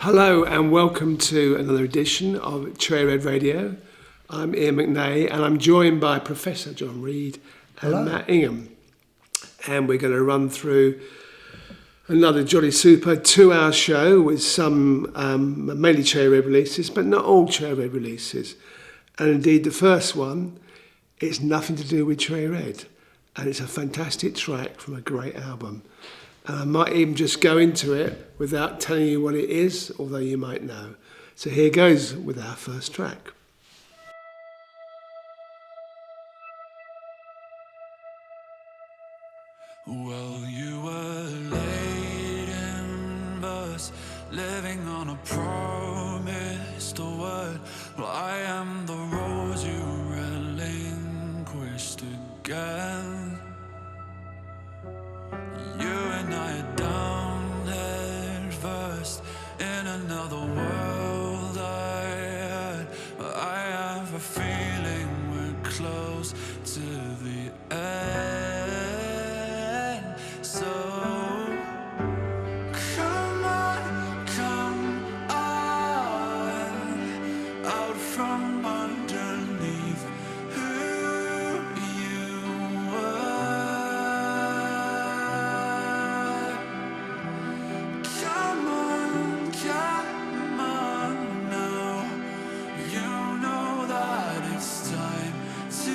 Hello and welcome to another edition of Curated Radio. I'm Ian McNay and I'm joined by Professor John Reed and Matt Ingham. And we're going to run through another jolly super 2-hour show with some mainly Curated releases, but not all Curated releases. And indeed the first one, it's nothing to do with Curated. And it's a fantastic track from a great album. And I might even just go into it without telling you what it is, although you might know. So here goes with our first track. Well, you were late in verse, living on a promised word. Well, I am the rose you relinquished again. You and I are down head first in another world I had. I have a feeling we're close to the end. So come on, out from underneath who you were. Come on now. You know that it's time to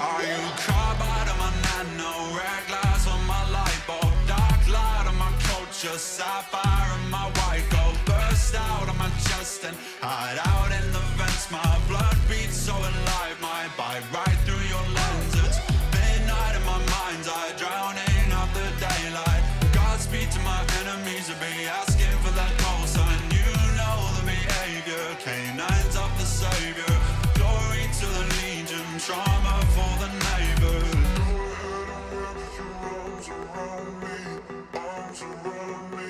Are you carbide on my nano, red glass on my light bulb, dark light on my culture, sapphire on my white gold, burst out on my chest and hide out in the vents. My blood beats so alive, my bite right through your lens. It's midnight in my mind's eye, drowning out the daylight. Godspeed to my enemies to be asking for that call sign. You know the behavior, canines of the savior. Glory to the legion, trauma for the neighbors. Arms around me,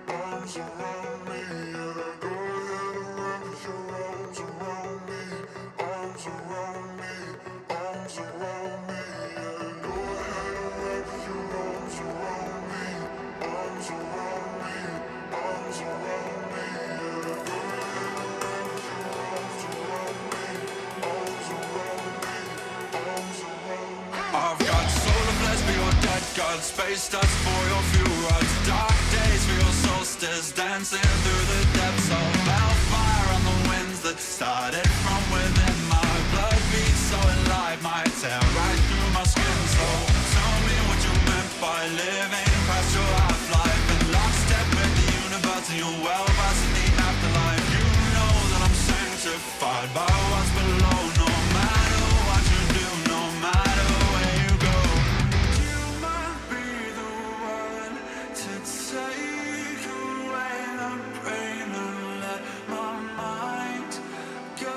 arms around me, yeah. Go ahead and wrap your arms around me, arms around me, arms around me, yeah. Go ahead and wrap your arms around me, arms around me, arms around me, yeah. Go ahead and wrap your arms around me, arms around me, arms around me. I've got solar flares for your dead god, space dust for your fuel rods, dark days for your solstice, dancing through the depths of hellfire on the winds that started from within. My blood beats so alive, might tear right through my skin. So tell me what you meant by living past your half-life, in lockstep with the universe and your well-past in the afterlife. You know that I'm sanctified by what's below, no matter what you do, no matter where you go. You might be the one to take away the pain and let my mind go.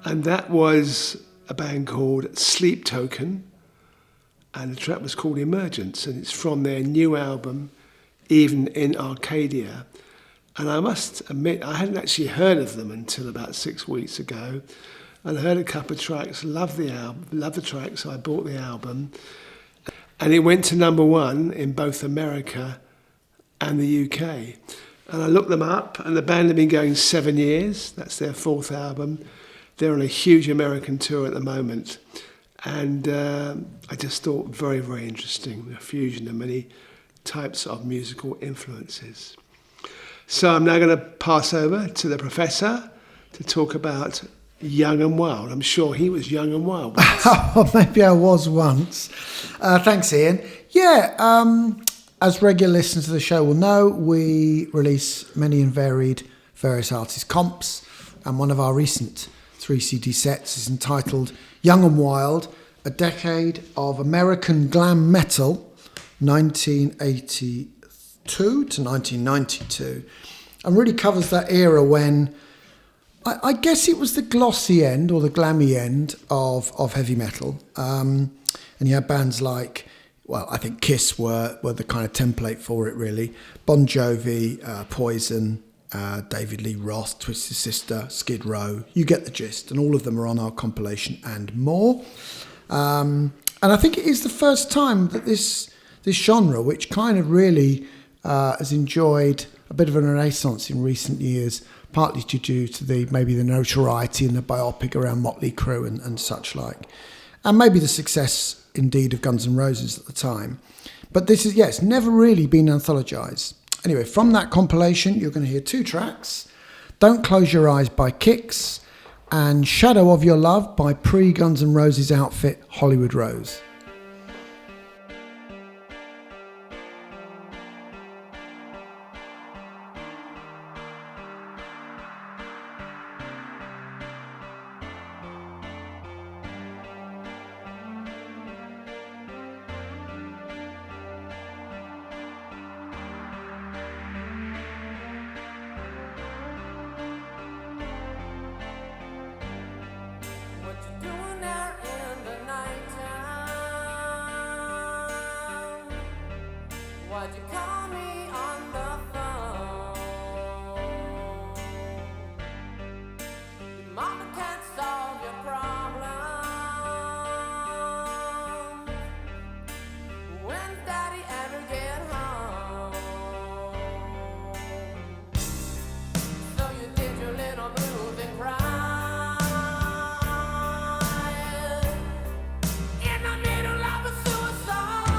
And that was a band called Sleep Token, and the track was called Emergence, and it's from their new album, Even in Arcadia. And I must admit, I hadn't actually heard of them until about 6 weeks ago. And I heard a couple of tracks, loved the album, loved the tracks, so I bought the album. And it went to #1 in both America and the UK. And I looked them up, and the band have been going 7 years. That's their 4th album. They're on a huge American tour at the moment. And I just thought very, very interesting, the fusion of many types of musical influences. So I'm now going to pass over to the professor to talk about Young and Wild. I'm sure he was young and wild once. Oh, maybe I was once. Thanks, Ian. Yeah, as regular listeners to the show will know, we release many and varied various artist comps, and one of our recent 3 CD sets is entitled Young and Wild, a decade of American glam metal, 1982 to 1992, and really covers that era when I guess it was the glossy end or the glammy end of heavy metal. And you had bands like, well, I think Kiss were the kind of template for it, really. Bon Jovi, Poison, David Lee Roth, Twisted Sister, Skid Row. You get the gist. And all of them are on our compilation and more. And I think it is the first time that this genre, which kind of really has enjoyed a bit of a renaissance in recent years, partly due to maybe the notoriety and the biopic around Motley Crue and such like, and maybe the success indeed of Guns N' Roses at the time. But this is, it's never really been anthologized. Anyway, from that compilation, you're going to hear 2 tracks: Don't Close Your Eyes by Kix and Shadow of Your Love by pre-Guns N' Roses outfit Hollywood Rose. Why'd you call me on the phone? Your mama can't solve your problems. When's daddy ever get home? So you did your little move and cried in the middle of a suicide.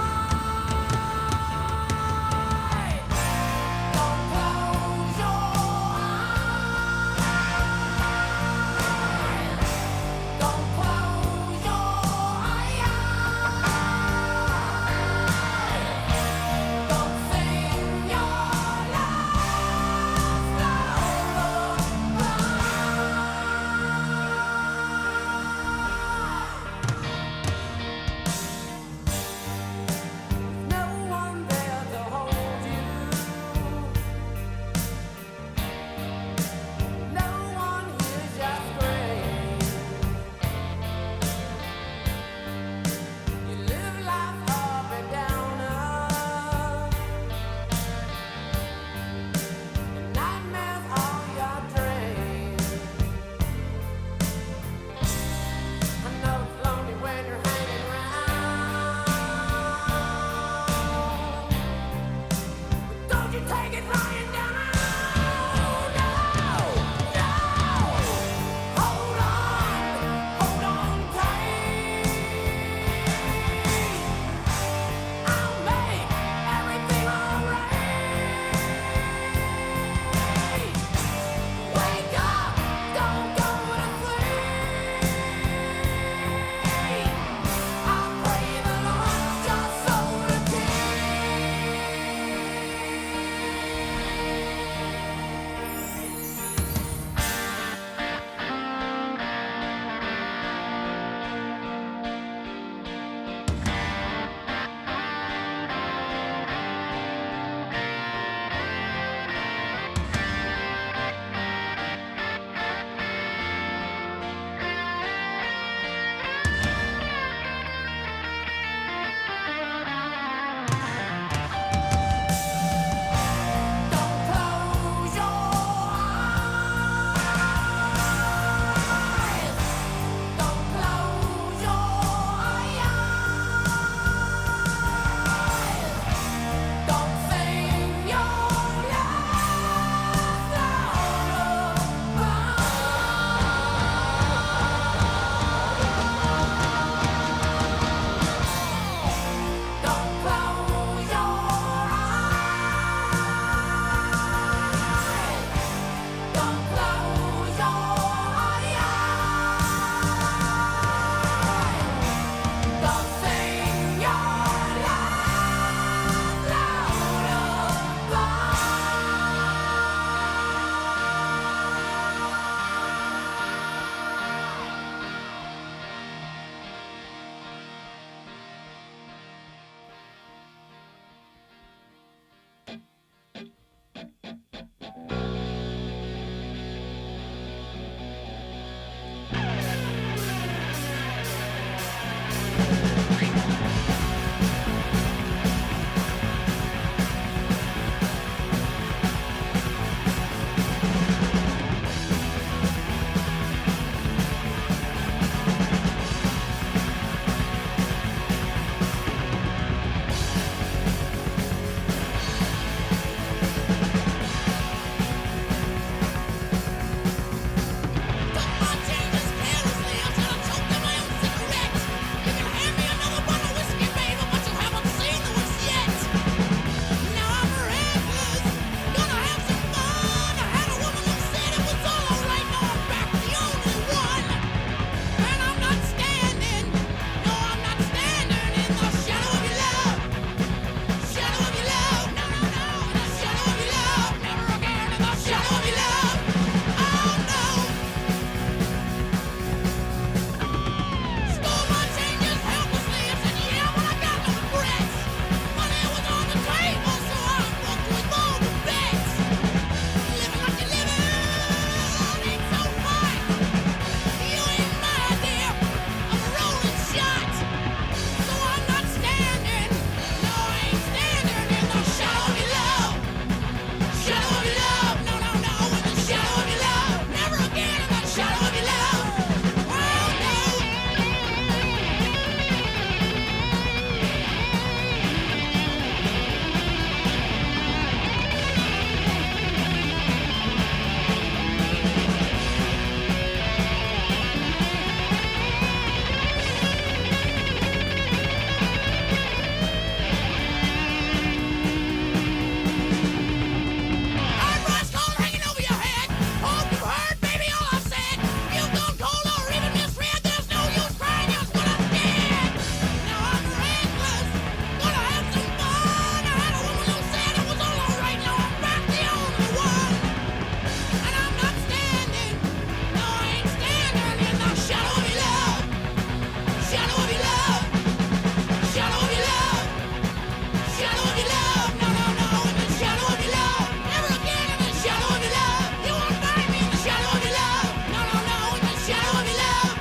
shadow of your love. No, no, no, in the shadow of your love. Never again in the shadow of your love. You won't find me in the shadow of your love. No, no, no, in the shadow of your love.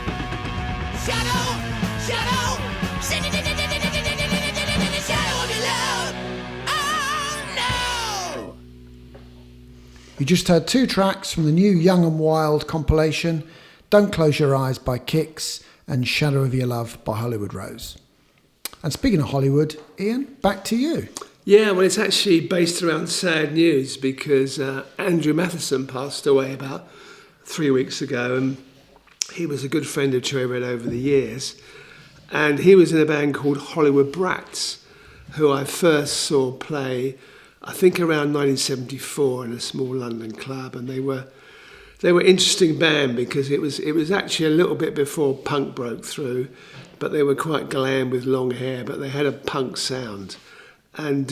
Shadow, shadow, in the shadow of your love. Oh no. You just heard 2 tracks from the new Young and Wild compilation, Don't Close Your Eyes by Kix and Shadow of Your Love by Hollywood Rose. And speaking of Hollywood, Ian, back to you. Yeah, well, it's actually based around sad news because Andrew Matheson passed away about 3 weeks ago, and he was a good friend of Cherry Red over the years. And he was in a band called Hollywood Brats, who I first saw play, I think, around 1974 in a small London club, and they were interesting band because it was actually a little bit before punk broke through, but they were quite glam with long hair, but they had a punk sound. And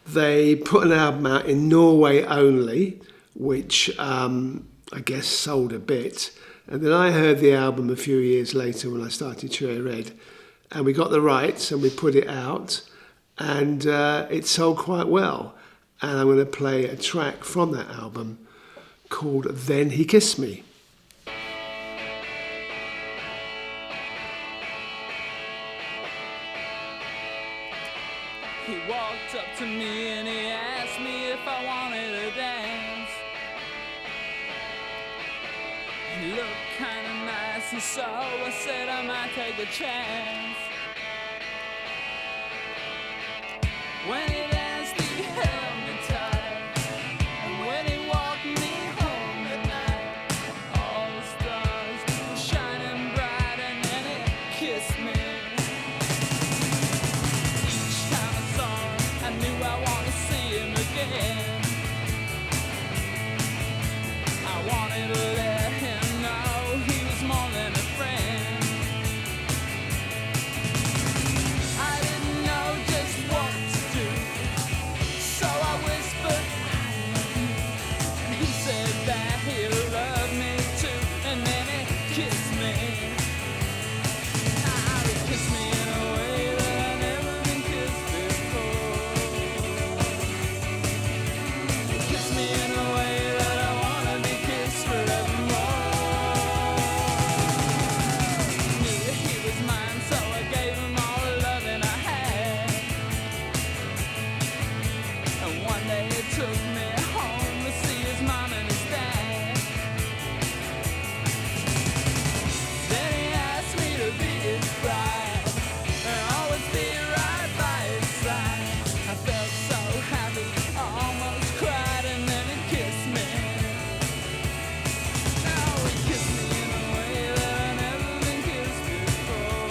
they put an album out in Norway only, which I guess sold a bit. And then I heard the album a few years later when I started Cherry Red, and we got the rights and we put it out, and it sold quite well. And I'm going to play a track from that album called Then He Kissed Me. He walked up to me and he asked me if I wanted to dance. He looked kinda nice, and so I said I might take a chance. When he danced, he held me tight, and when he walked me home at night, all the stars were shining bright, and then he kissed me. Each time I saw him, I knew I wanted to see him again. I wanted to let him know he was more than a friend. I didn't know just what to do, so I whispered, I love you. And he said that he loved me too, and then he kissed me. Now he kissed me in a way that I never been kissed before. He kissed me in a way that I wanna be kissed forevermore. Knew that he was mine, so I gave him all the loving I had. And one day he took me home to see his mom and his dad. Then he asked me to be his bride and always be right by his side. I felt so happy, I almost cried, and then he kissed me. Now he kissed me in a way that I never been kissed before.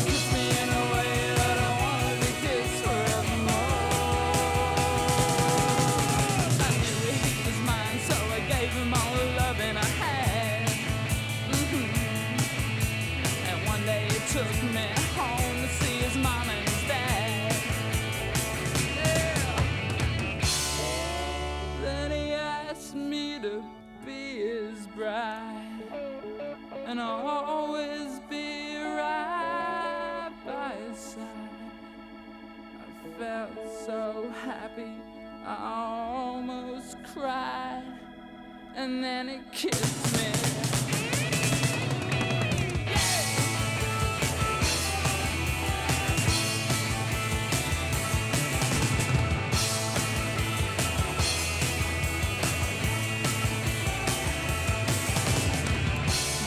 Kissed me in a way that I wanna be kissed forevermore. I knew he was mine, so I gave him all the loving I had. And one day he took me home to see his mom and his dad. Yeah. Then he asked me to be his bride and always be right by his side. I felt so happy, I almost cried, and then he kissed me.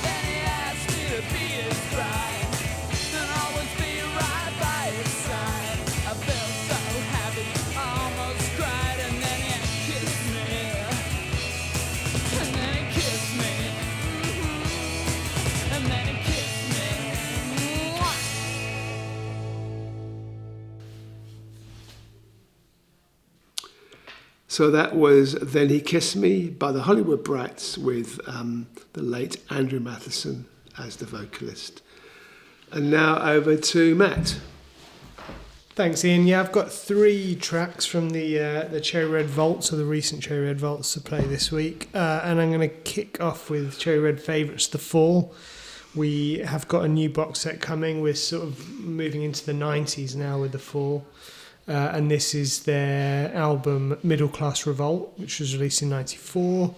Then he asked me to be his bride and always be right by his side. I felt so happy, I almost cried, and then he kissed me. And then he kissed me. And then he kissed me. Mwah. So that was Then He Kissed Me by the Hollywood Brats with the late Andrew Matheson as the vocalist. And now over to Matt. Thanks, Ian. Yeah, I've got 3 tracks from the Cherry Red Vaults, or the recent Cherry Red Vaults, to play this week. And I'm going to kick off with Cherry Red Favourites, The Fall, we have got a new box set coming. We're sort of moving into the 90s now with the Fall. And this is their album Middle Class Revolt, which was released in 94.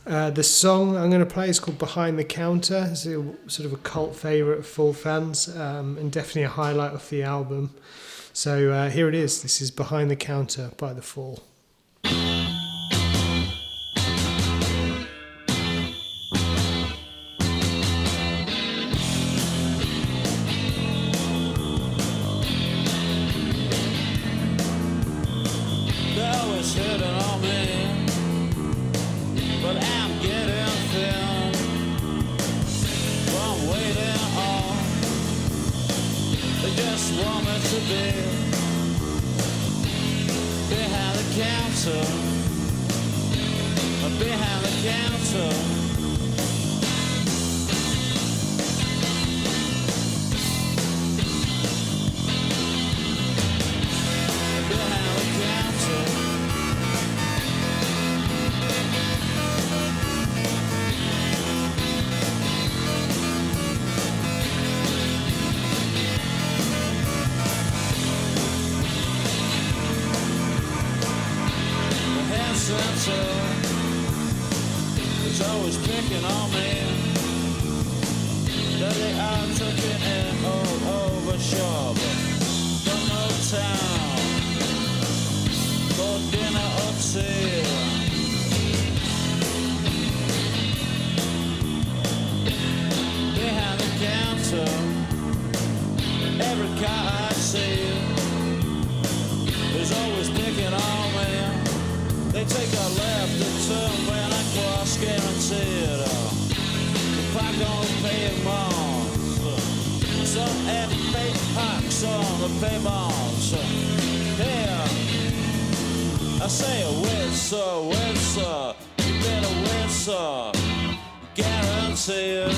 The song I'm going to play is called Behind the Counter. It's a sort of a cult favourite of Fall fans, and definitely a highlight of the album. So here it is. This is Behind the Counter by The Fall. It's always picking on me. That they are taking it all over shore, but from no town for dinner or tea. Behind the counter, every car I see is always picking on me. They take a left and turn when I cross, guaranteed. If I gonna pay more, some F8 hacks on the payments. Here, I say wait sir, you better wait sir, guaranteed.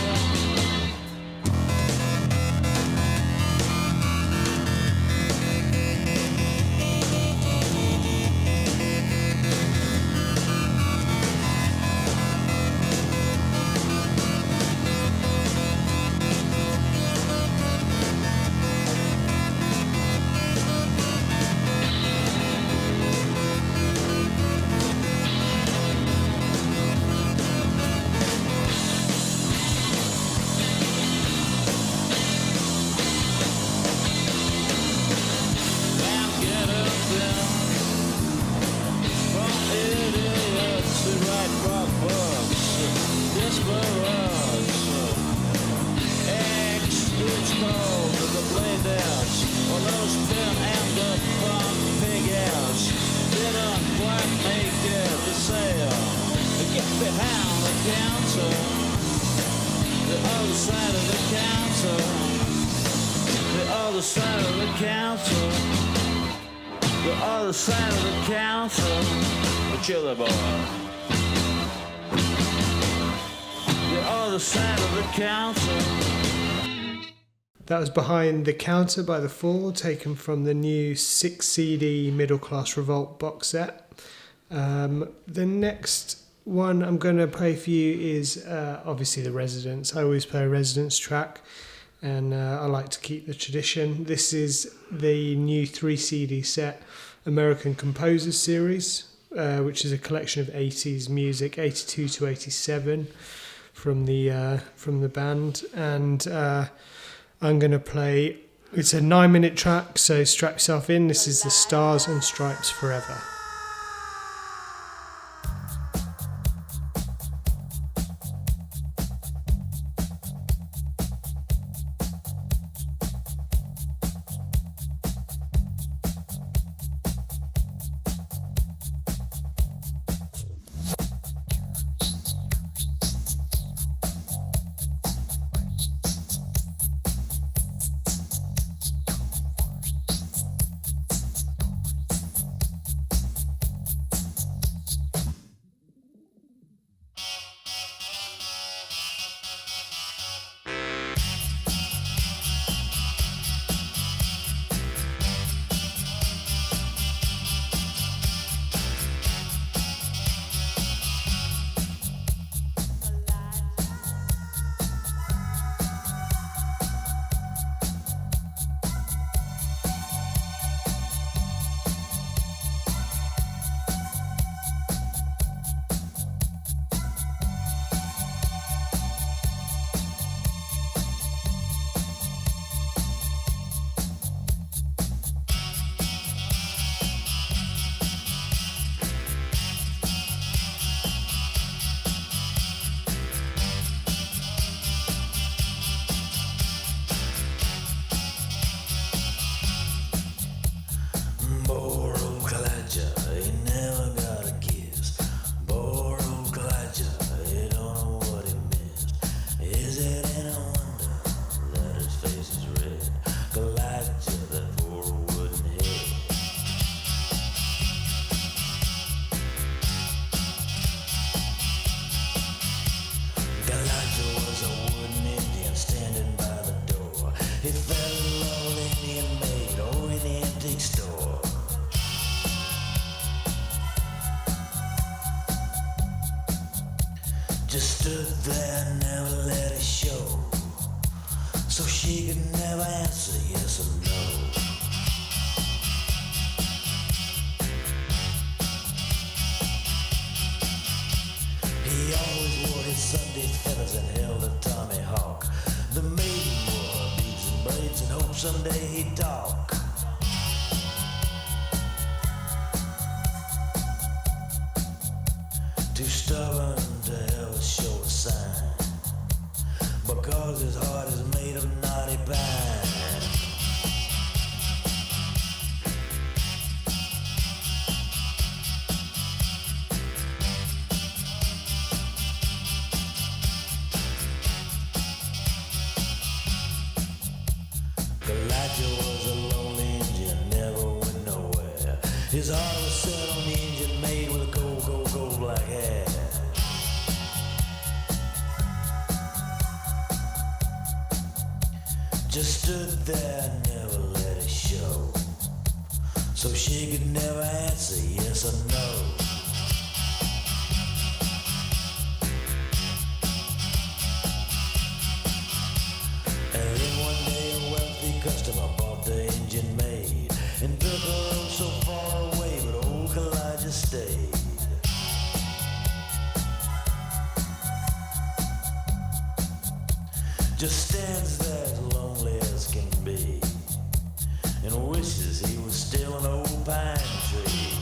Chiller boy. The other side of the counter. That was Behind the Counter by The Fall, taken from the new 6 CD Middle Class Revolt box set. The next one I'm going to play for you is obviously The Residents. I always play a Residents track, and I like to keep the tradition. This is the new 3 CD set, American Composers Series, which is a collection of 80s music, 82 to 87 from the band. And I'm going to play, it's a 9-minute track, so strap yourself in. This is The Stars and Stripes Forever. Just stood there and never let it show. So she could never answer yes or no. He always wore his Sunday feathers and held a tomahawk. The maiden wore her beads and braids and hoped someday he'd talk. Too stubborn to ever show a sign, because his heart is made of knotty pine. Elijah was a lonely Indian, never went nowhere. His heart was set on the engine made with a gold, gold, gold black hair. Just stood there and never let it show. So she could never answer yes or no. And then one day a wealthy customer bought the engine made and took her home so far away, but old Elijah stayed. Just stands there as lonely as can be and wishes he was still an old pine tree.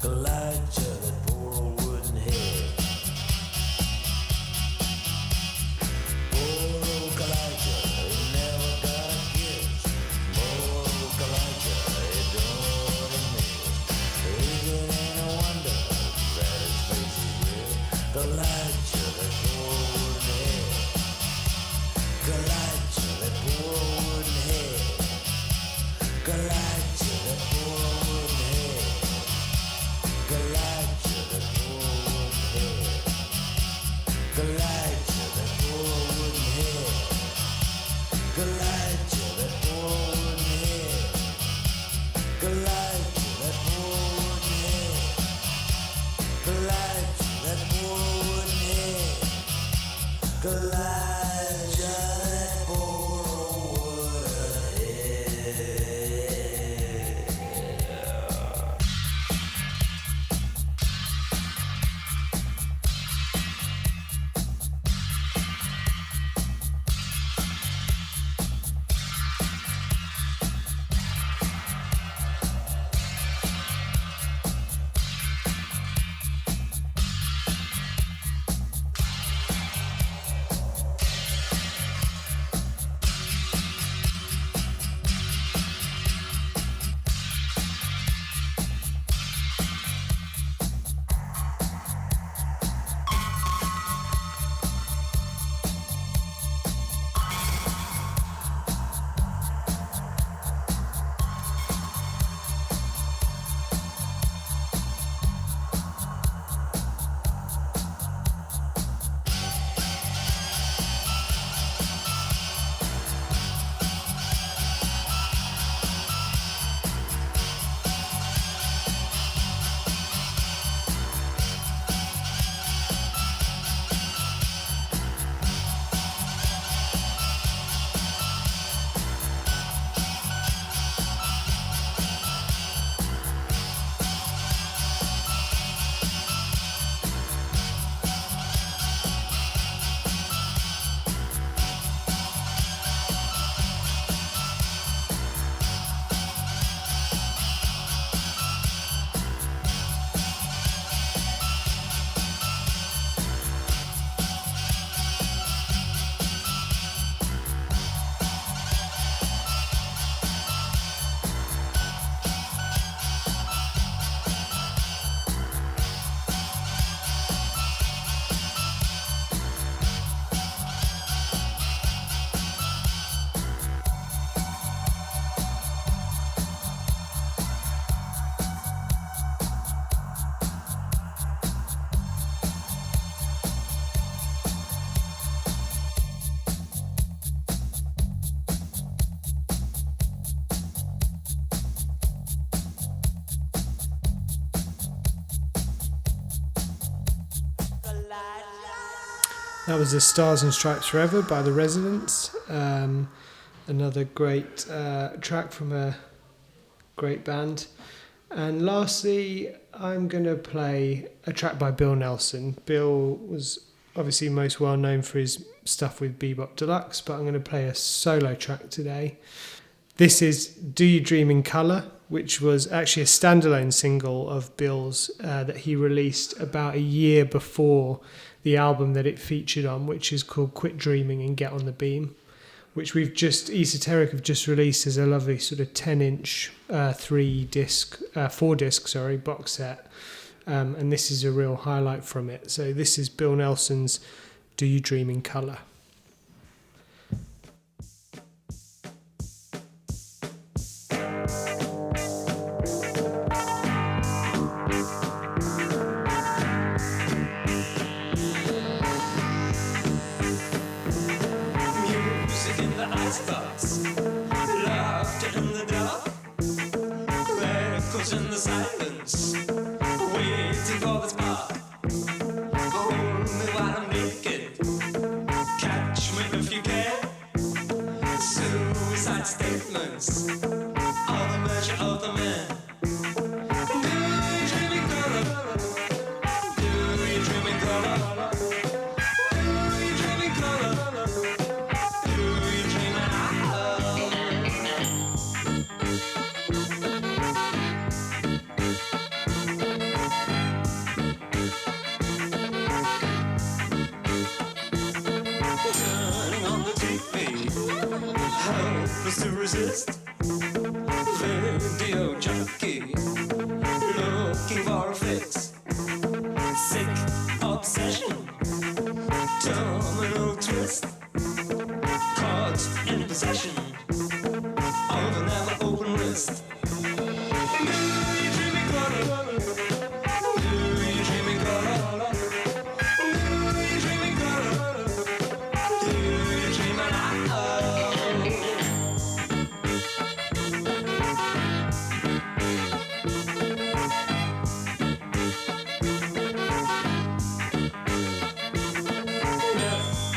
Elijah, that poor wooden head. That was the Stars and Stripes Forever by The Residents. Another great track from a great band. And lastly, I'm going to play a track by Bill Nelson. Bill was obviously most well known for his stuff with Bebop Deluxe, but I'm going to play a solo track today. This is Do You Dream in Colour, which was actually a standalone single of Bill's that he released about a year before the album that it featured on, which is called Quit Dreaming and Get on the Beam, which Esoteric have just released as a lovely sort of 10-inch, 4-disc box set. And this is a real highlight from it. So this is Bill Nelson's Do You Dream in Colour. Music in the icebox, laughter in the dark, echoes in the silence, waiting for the spark. Hold me while I'm naked, catch me if you can. Suicide statements are the measure of the man. Do you dream in color? Do you dream in color? Do you dream in color? Do you dream in turning on the TV, helpless to resist. Video junkie, looking for a fix. Sick obsession, domino twist. Caught in possession of a never open wrist. Do you dream in color? Do you dream in color? Do you dream in color? Do you dream in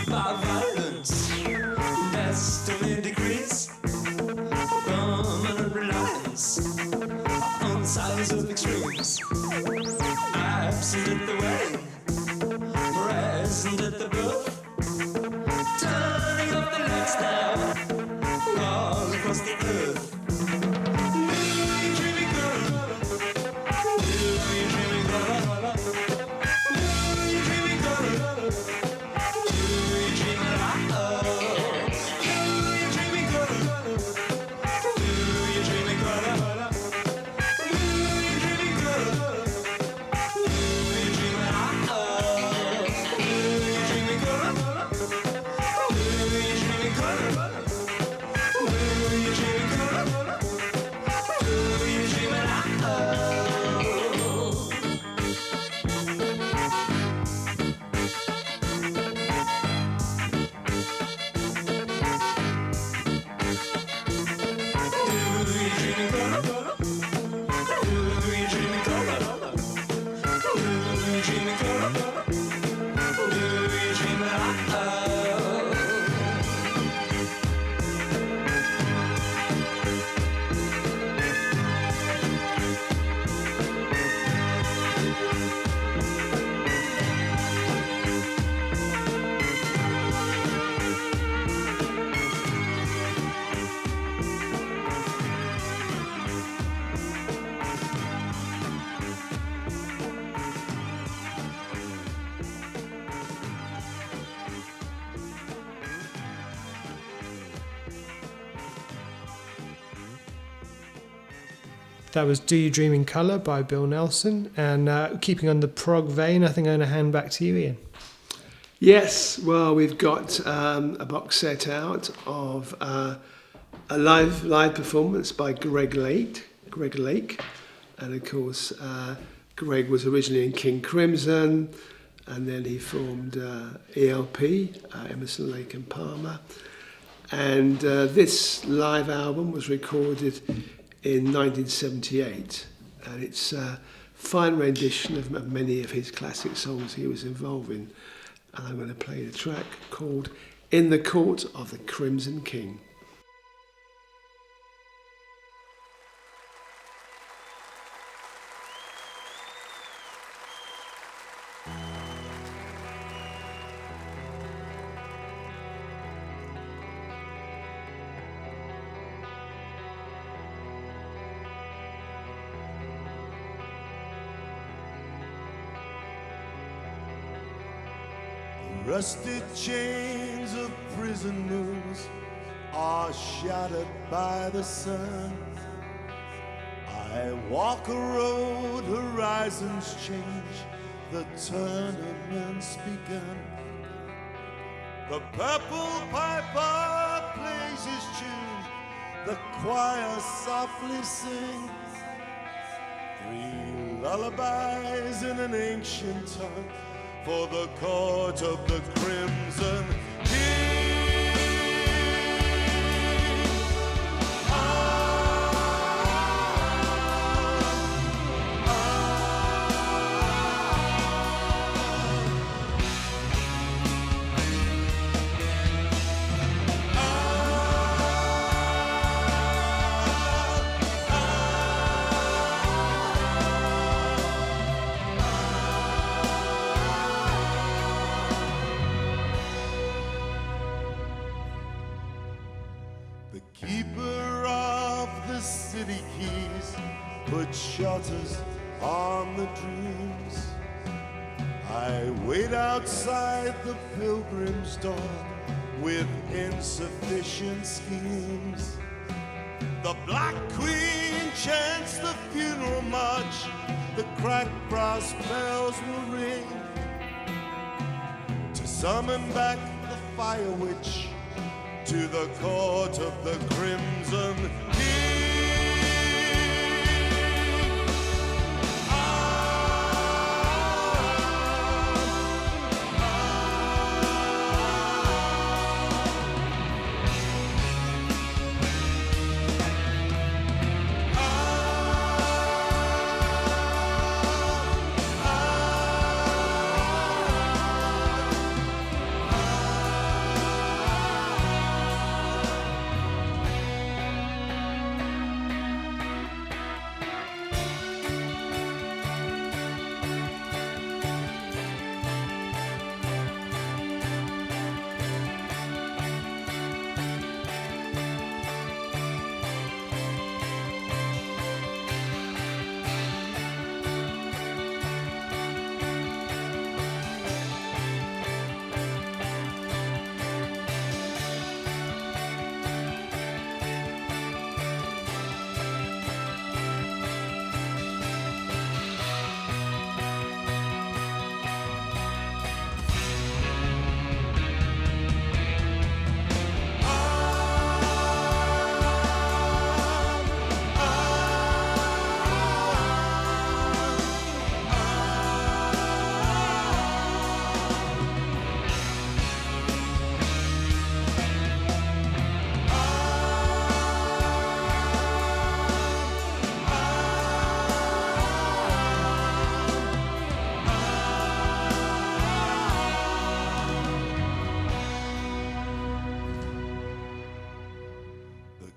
by violence, destiny decrees, permanent reliance on signs of extremes. Absent at the wedding, present at the birth, turning up the lights now, all across the earth. Do you dream in color? Do you dream in color? Do you dream in color? Do you dream in love? Do you dream in color? Do you dream in color? Do you dream in color? Do you dream in love? Do you dream in color? Do you dream in color? Do you dream in color? Do you dream in love? That was Do You Dream in Colour by Bill Nelson. And keeping on the prog vein, I think I'm going to hand back to you, Ian. Yes, well, we've got a box set out of a live performance by Greg Lake, and of course Greg was originally in King Crimson, and then he formed ELP, Emerson, Lake and Palmer, and this live album was recorded in 1978, and it's a fine rendition of many of his classic songs he was involved in. and I'm going to play the track called In the Court of the Crimson King. Rusted chains of prisoners are shattered by the sun. I walk a road, horizons change, the tournament's begun. The purple piper plays his tune, the choir softly sings. 3 lullabies in an ancient tongue for the court of the Crimson King. The keeper of the city keys put shutters on the dreams. I wait outside the pilgrim's door with insufficient schemes. The Black Queen chants the funeral march, the cracked brass bells will ring to summon back the fire witch to the court of the Crimson King.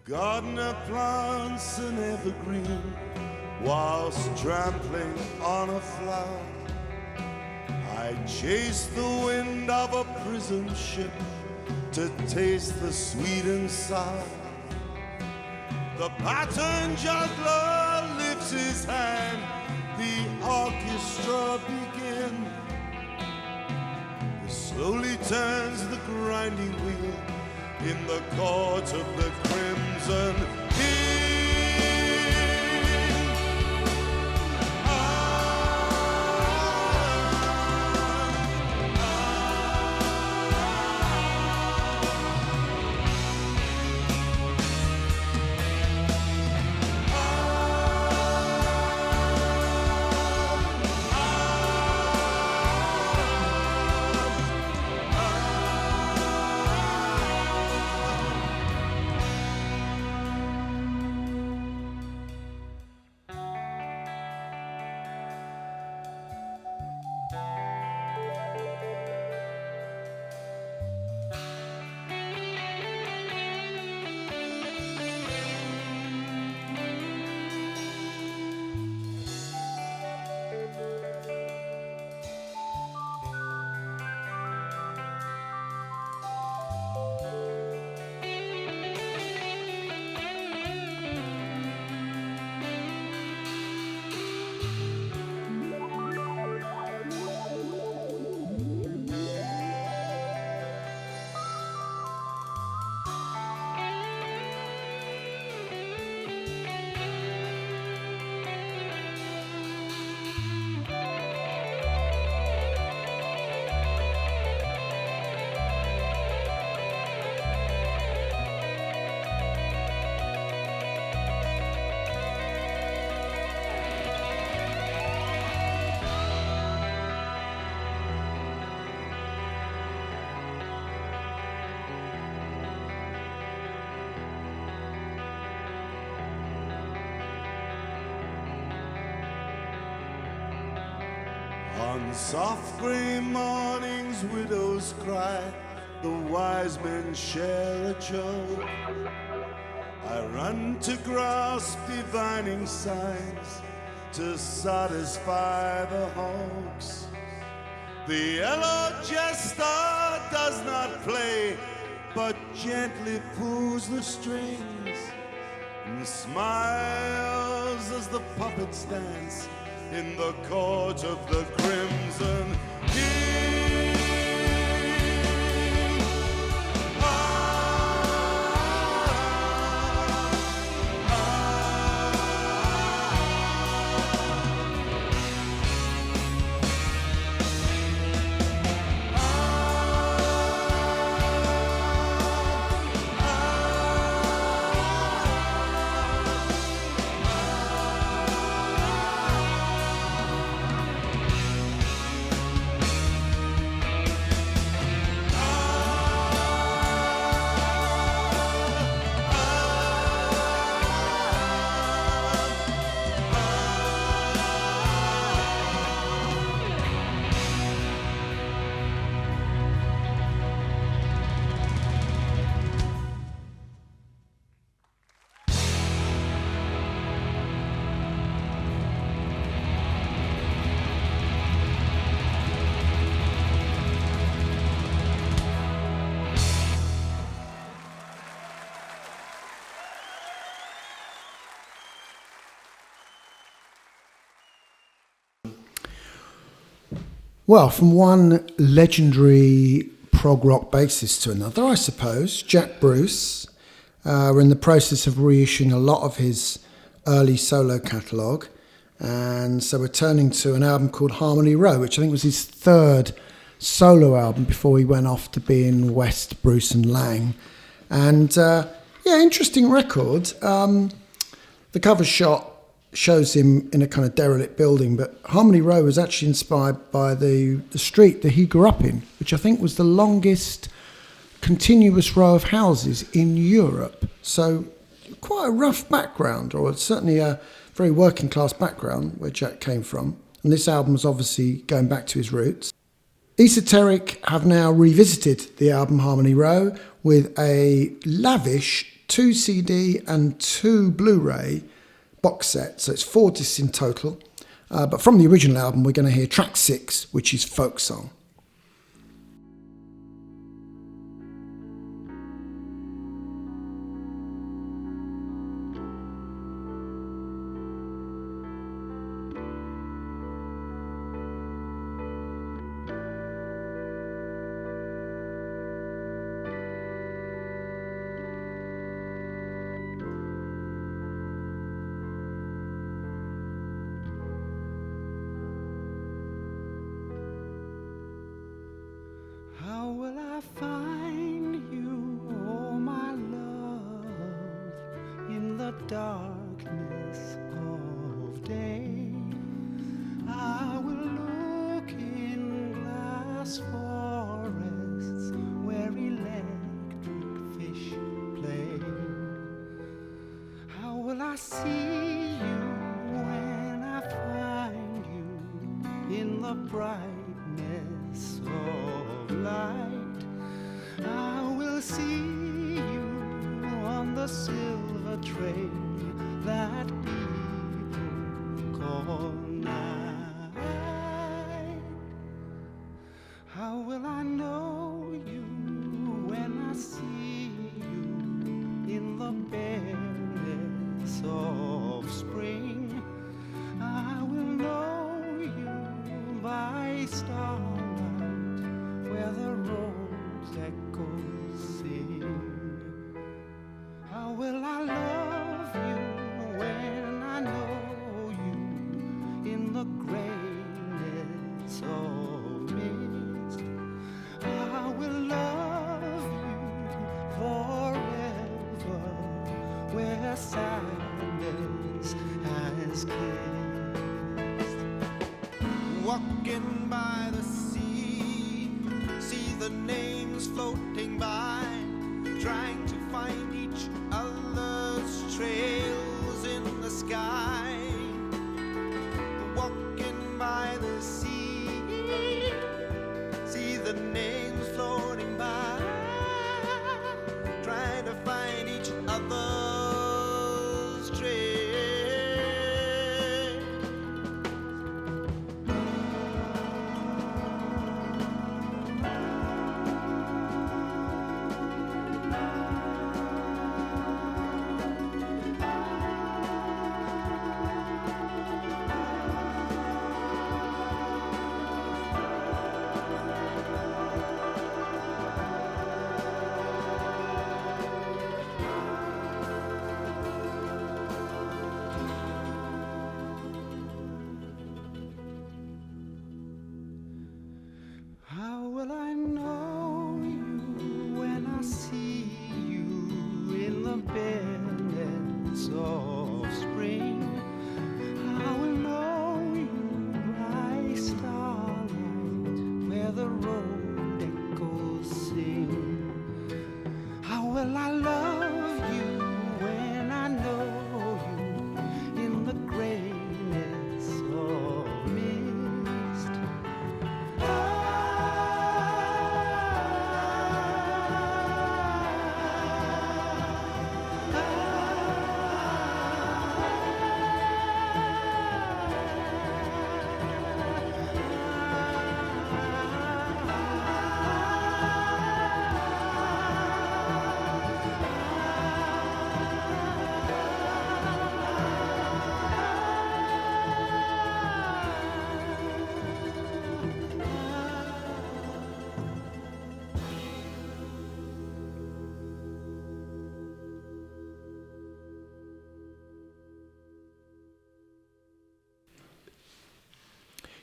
Gardener plants an evergreen whilst trampling on a flower. I chase the wind of a prison ship to taste the sweet and sour. The pattern juggler lifts his hand, the orchestra begins. He slowly turns the grinding wheel in the court of the Crimson King. On soft grey mornings widows cry, the wise men share a joke. I run to grasp divining signs to satisfy the hawks. The yellow jester does not play, but gently pulls the strings and smiles as the puppets dance in the court of the Crimson King. Well, from one legendary prog rock bassist to another, I suppose, Jack Bruce. We're in the process of reissuing a lot of his early solo catalogue. And so we're turning to an album called Harmony Row, which I think was his third solo album before he went off to be in West, Bruce and Lang. And interesting record. The cover shot shows him in a kind of derelict building, but Harmony Row was actually inspired by the street that he grew up in, which I think was the longest continuous row of houses in Europe. So quite a rough background, or certainly a very working class background where Jack came from. And this album was obviously going back to his roots. Esoteric have now revisited the album Harmony Row with a lavish 2 CD and 2 Blu-ray box set, so it's 4 discs in total. But from the original album, we're going to hear track 6, which is Folk Song. How will I find you, oh my love, in the darkness of day? I will look in glass forests where electric fish play. How will I see you when I find you in the brightness of light? I will see you on the silver train that people call night. How will I know you when I see you in the bareness of spring? I will know you by starlight where the rose echoes sing. How will I love you when I know you in the grayness of mist? I will love you forever where sadness has kissed. Walking by the sea, see the names floating by, trying to find each other's trails in the sky. Walking by the sea,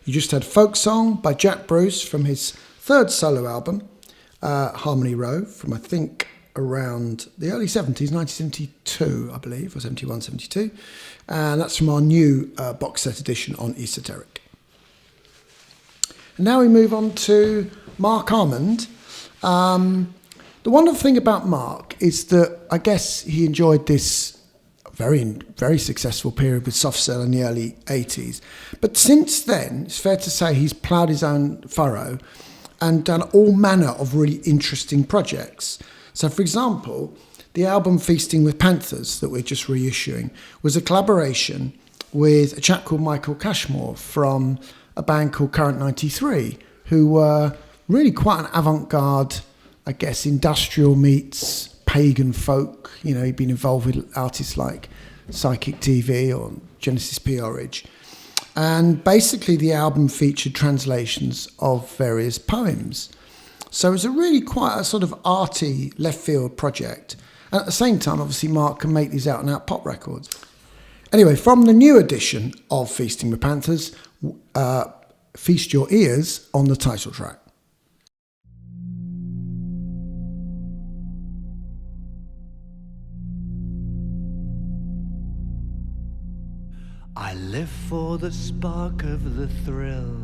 You just had Folk Song by Jack Bruce from his third solo album, Harmony Row, from I think around the early 70s, 1972, I believe, or 71, 72. And that's from our new box set edition on Esoteric. And now we move on to Marc Almond. The wonderful thing about Marc is that I guess he enjoyed this very, very successful period with Soft Cell in the early 80s. But since then, it's fair to say he's ploughed his own furrow and done all manner of really interesting projects. So, for example, the album Feasting with Panthers that we're just reissuing was a collaboration with a chap called Michael Cashmore from a band called Current 93, who were really quite an avant-garde, I guess, industrial meets pagan folk. You know, he'd been involved with artists like Psychic TV or Genesis P-Orridge. And basically the album featured translations of various poems. So it was a really quite a sort of arty left field project. And at the same time, obviously, Marc can make these out and out pop records. Anyway, from the new edition of Feasting with Panthers, feast your ears on the title track. I live for the spark of the thrill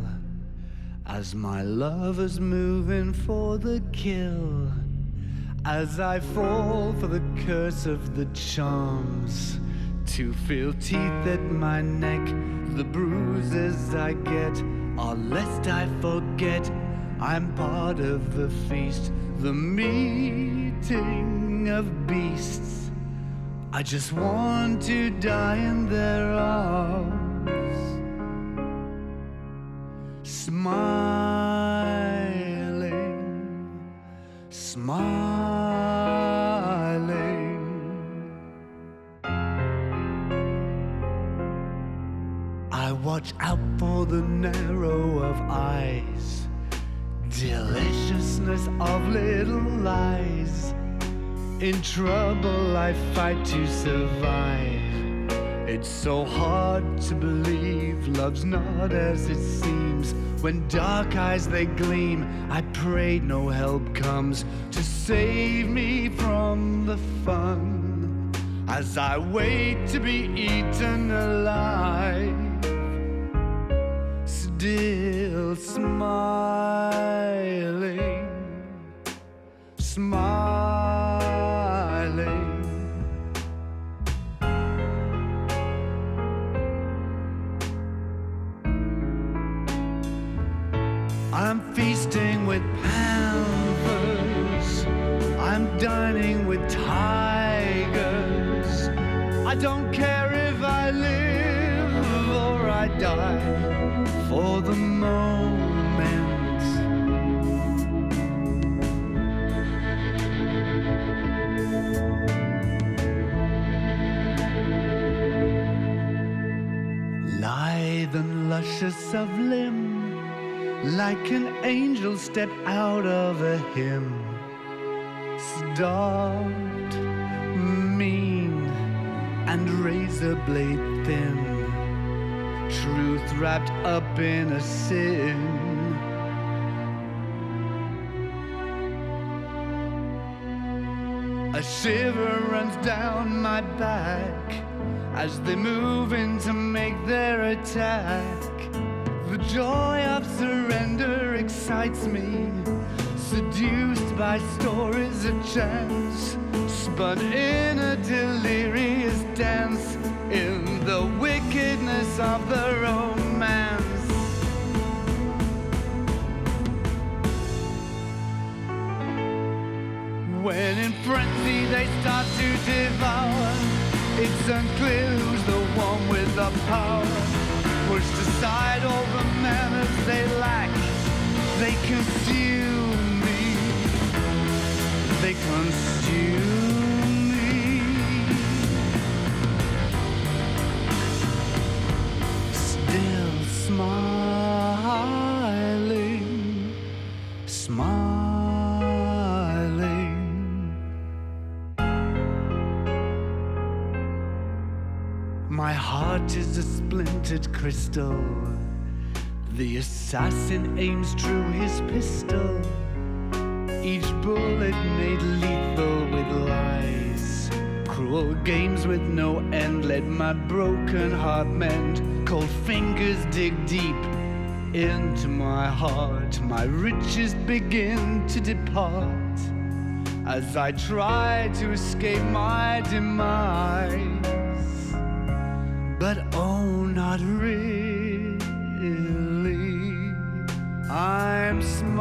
as my lover's moving for the kill, as I fall for the curse of the charms, to feel teeth at my neck. The bruises I get are lest I forget I'm part of the feast, the meeting of beasts. I just want to die in their arms, smiling, smiling. I watch out for the narrow of eyes, deliciousness of little lies. In trouble I fight to survive. It's so hard to believe love's not as it seems. When dark eyes they gleam, I pray no help comes to save me from the fun, as I wait to be eaten alive, still smiling, smiling. I'm feasting with panthers, I'm dining with tigers. I don't care if I live or I die for the moment. Lithe and luscious of limb, like an angel step out of a hymn, starved, mean, and razor blade thin, truth wrapped up in a sin. A shiver runs down my back as they move in to make their attack. The joy of surrender excites me, seduced by stories of chance, spun in a delirious dance in the wickedness of the romance. When in frenzy they start to devour, it's unclear who's the one with the power. Pushed aside all the manners they lack, they consume me, they consume me. Still smiling, smiling. My heart is a splintered crystal, The assassin aims true his pistol. Each bullet made lethal with lies. Cruel games with no end let my broken heart mend. Cold fingers dig deep into my heart. My riches begin to depart as I try to escape my demise. But oh, not really. I'm smiling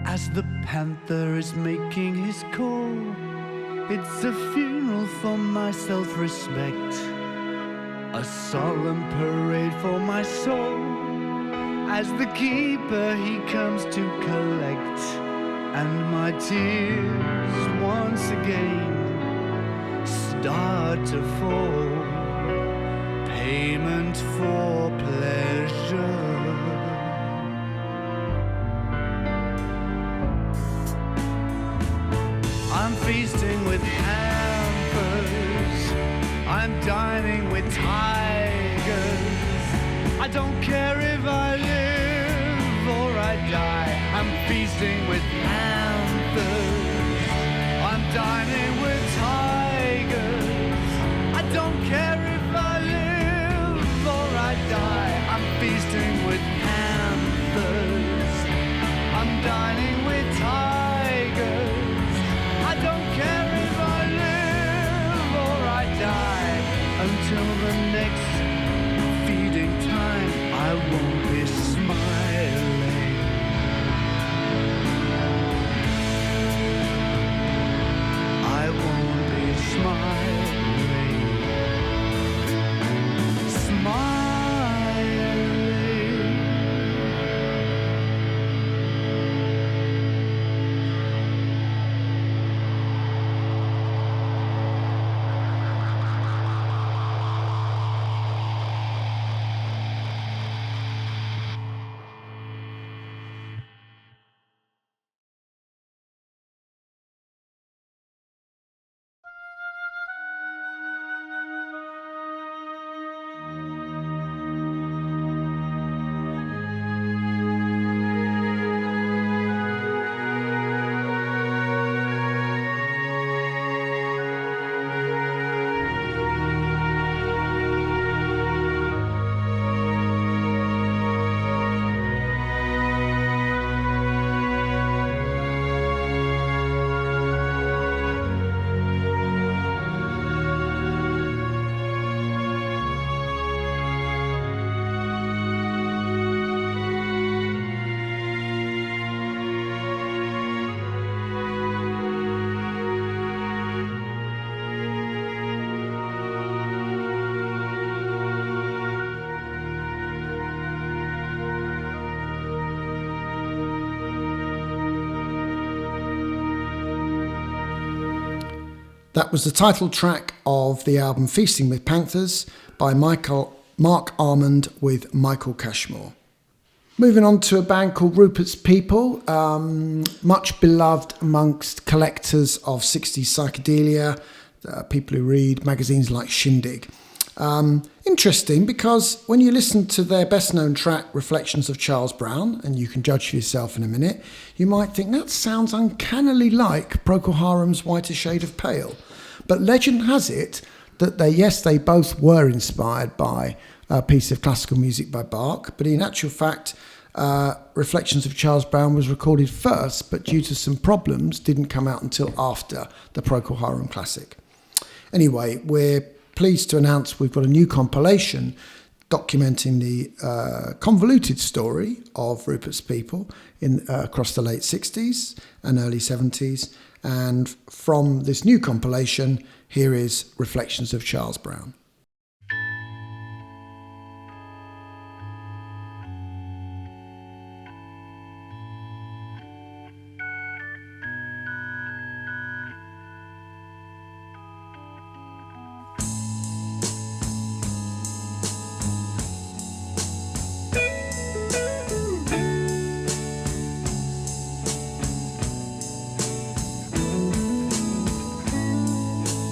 as the panther is making his call. It's a funeral for my self-respect, a solemn parade for my soul. As the keeper he comes to collect, and my tears once again start to fall. Payment for pleasure. I'm feasting with hampers. I'm dining with tigers. I don't care if I live or I die. I'm feasting with hampers. I'm dining with tigers. I don't care if I live or I die. I'm feasting with hampers. I'm dining with tigers. I don't care if I live or I die. Until the next feeding time, I won't be smiling. I won't be smiling. That was the title track of the album Feasting with Panthers by Marc Almond with Michael Cashmore. Moving on to a band called Rupert's People, much beloved amongst collectors of 60s psychedelia, people who read magazines like Shindig. Interesting because when you listen to their best known track, Reflections of Charles Brown, and you can judge for yourself in a minute, you might think that sounds uncannily like Procol Harum's Whiter Shade of Pale. But legend has it that they both were inspired by a piece of classical music by Bach, but in actual fact, Reflections of Charles Brown was recorded first, but due to some problems, didn't come out until after the Procol Harum classic. Anyway, we're pleased to announce we've got a new compilation documenting the convoluted story of Rupert's People across the late 60s and early 70s. And from this new compilation, here is Reflections of Charles Brown.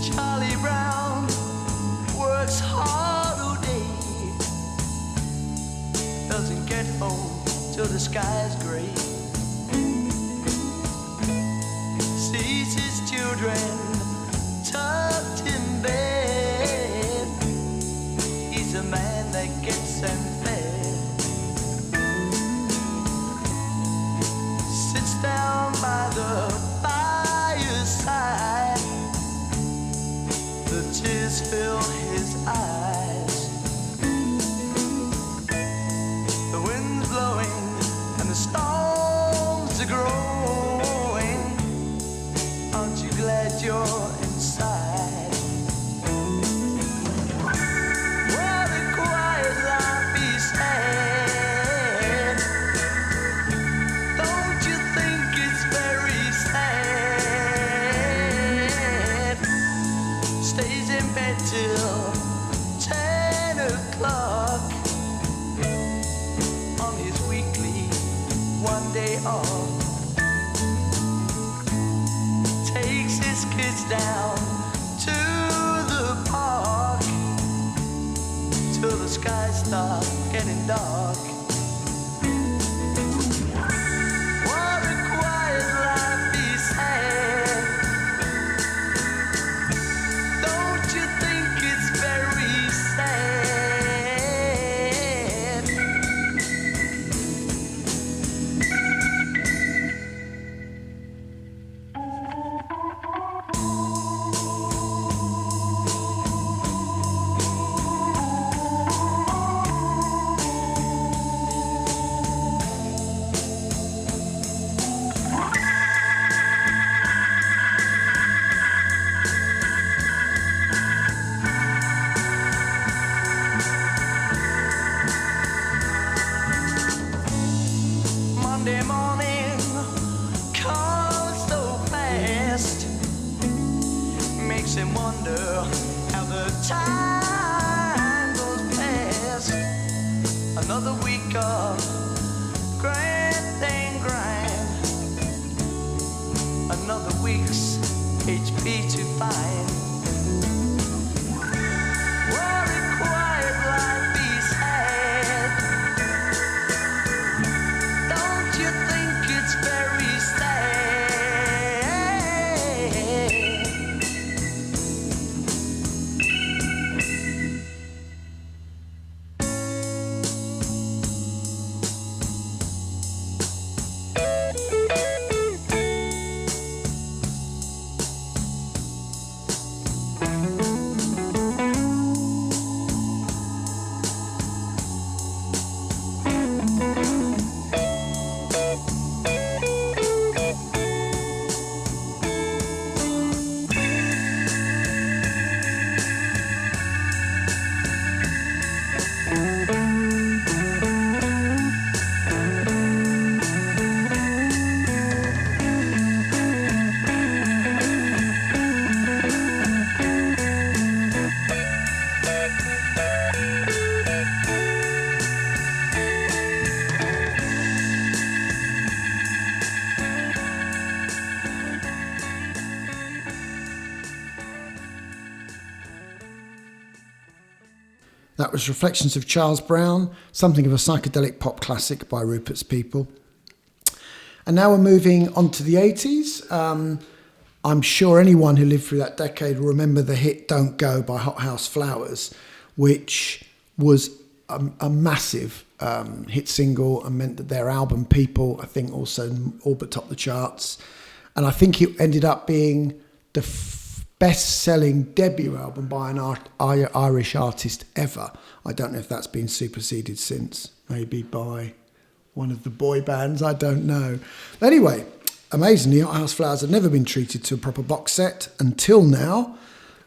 Charlie Brown sky's gray. Sees his children tucked in bed. He's a man that gets them fed. Sits down by the fireside. The tears fill his eyes. The wind's blowing and the storms are growing. Aren't you glad you're inside? What a quiet life he's had. Don't you think it's very sad? Stays in bed till 10 o'clock on his weekly one-day off. Takes his kids down to the park till the skies start getting dark. What a quiet life he's had. Don't you think it's very sad? Monday morning comes so fast, makes him wonder how the time goes past. Another week of grand and grind, another week's HP to find. What a quiet life he's had. Don't you think it's very sad? That was Reflections of Charles Brown, something of a psychedelic pop classic by Rupert's People. And now we're moving on to the 80s. I'm sure anyone who lived through that decade will remember the hit Don't Go by Hot House Flowers, which was a massive hit single and meant that their album People, I think, also all but topped the charts. And I think it ended up being the best-selling debut album by an Irish artist ever. I don't know if that's been superseded since, maybe by one of the boy bands, I don't know. Anyway, amazingly, Hot House Flowers had never been treated to a proper box set until now,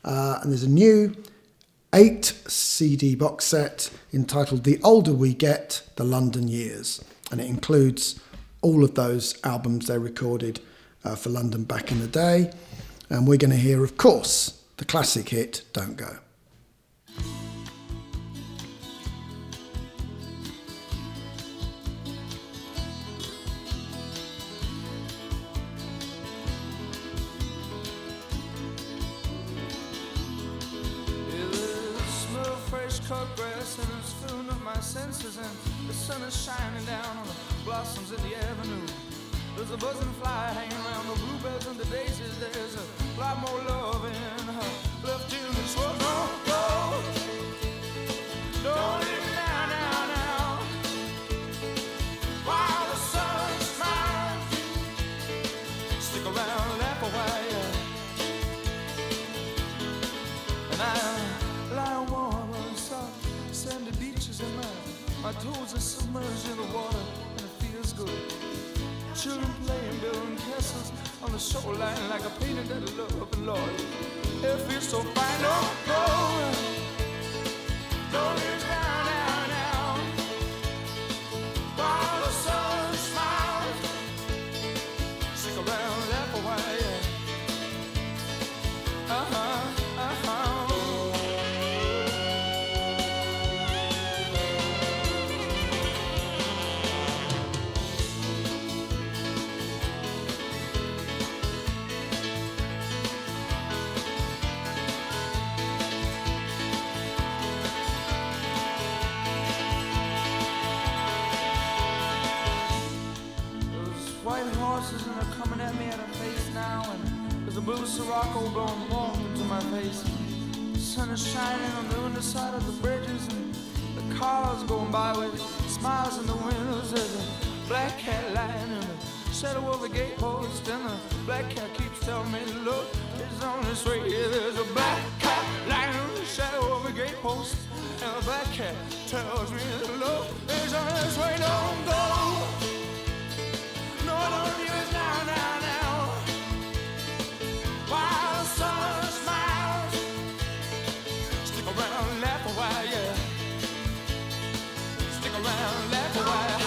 and there's a new 8 CD box set entitled The Older We Get, The London Years, and it includes all of those albums they recorded for London back in the day. And we're going to hear, of course, the classic hit, Don't Go. Cut grass and it's filling up my senses, and the sun is shining down on the blossoms in the avenue. There's a buzzing fly hanging around the bluebells and the daisies. There's a lot more love in her left in this world. Don't go, don't leave me now, now, now. While the sun smiles, stick around, laugh a while. And I lie warm on soft sandy beaches and my toes are submerged in the water and it feels good. Children playing, building castles on the shoreline like a painted that I love and Lord. It feels so fine. Don't go, don't leave me now, now, now. While the sun smiles, stick around, laugh a while. And they're coming at me at a pace now, and there's a blue Sirocco blowing warm into my face. The sun is shining on the underside of the bridges, and the cars going by with smiles in the windows. There's a black cat lying in the shadow of the gatepost, and the black cat keeps telling me, look, it's on this way. There's a black cat lying in the shadow of the gatepost, and the black cat tells me, look, it's on this way. Don't go. No, don't leave us now, now, now. While the sun smiles, stick around, laugh a while, yeah. Stick around, laugh a while.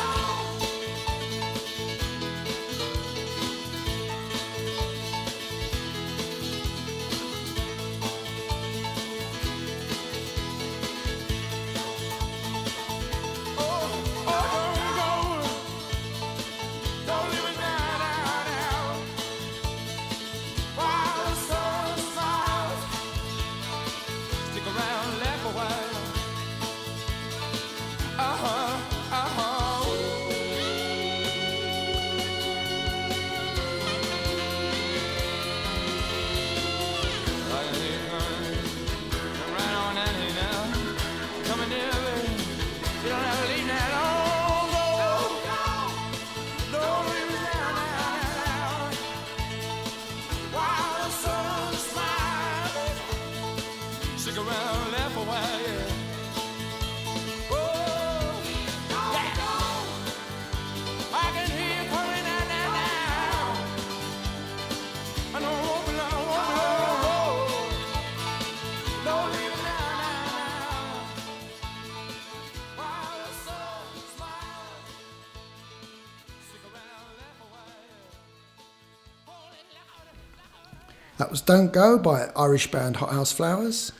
That was Don't Go by Irish band Hot House Flowers.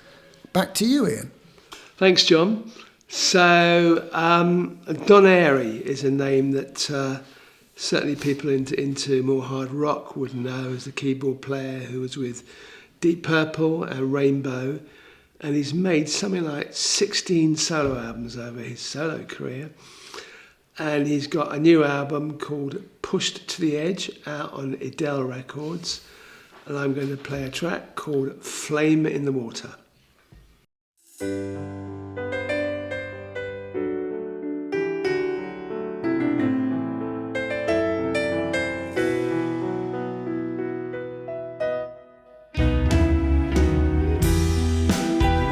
Back to you, Ian. Thanks, John. So, Don Airey is a name that certainly people into more hard rock would know as the keyboard player who was with Deep Purple and Rainbow. And he's made something like 16 solo albums over his solo career. And he's got a new album called Pushed to the Edge out on Idel Records. And I'm going to play a track called Flame in the Water.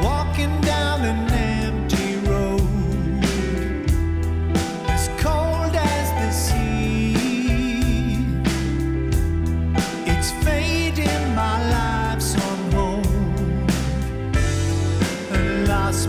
Walking down an empty road, as cold as the sea. It's fading, my life's on hold, and lost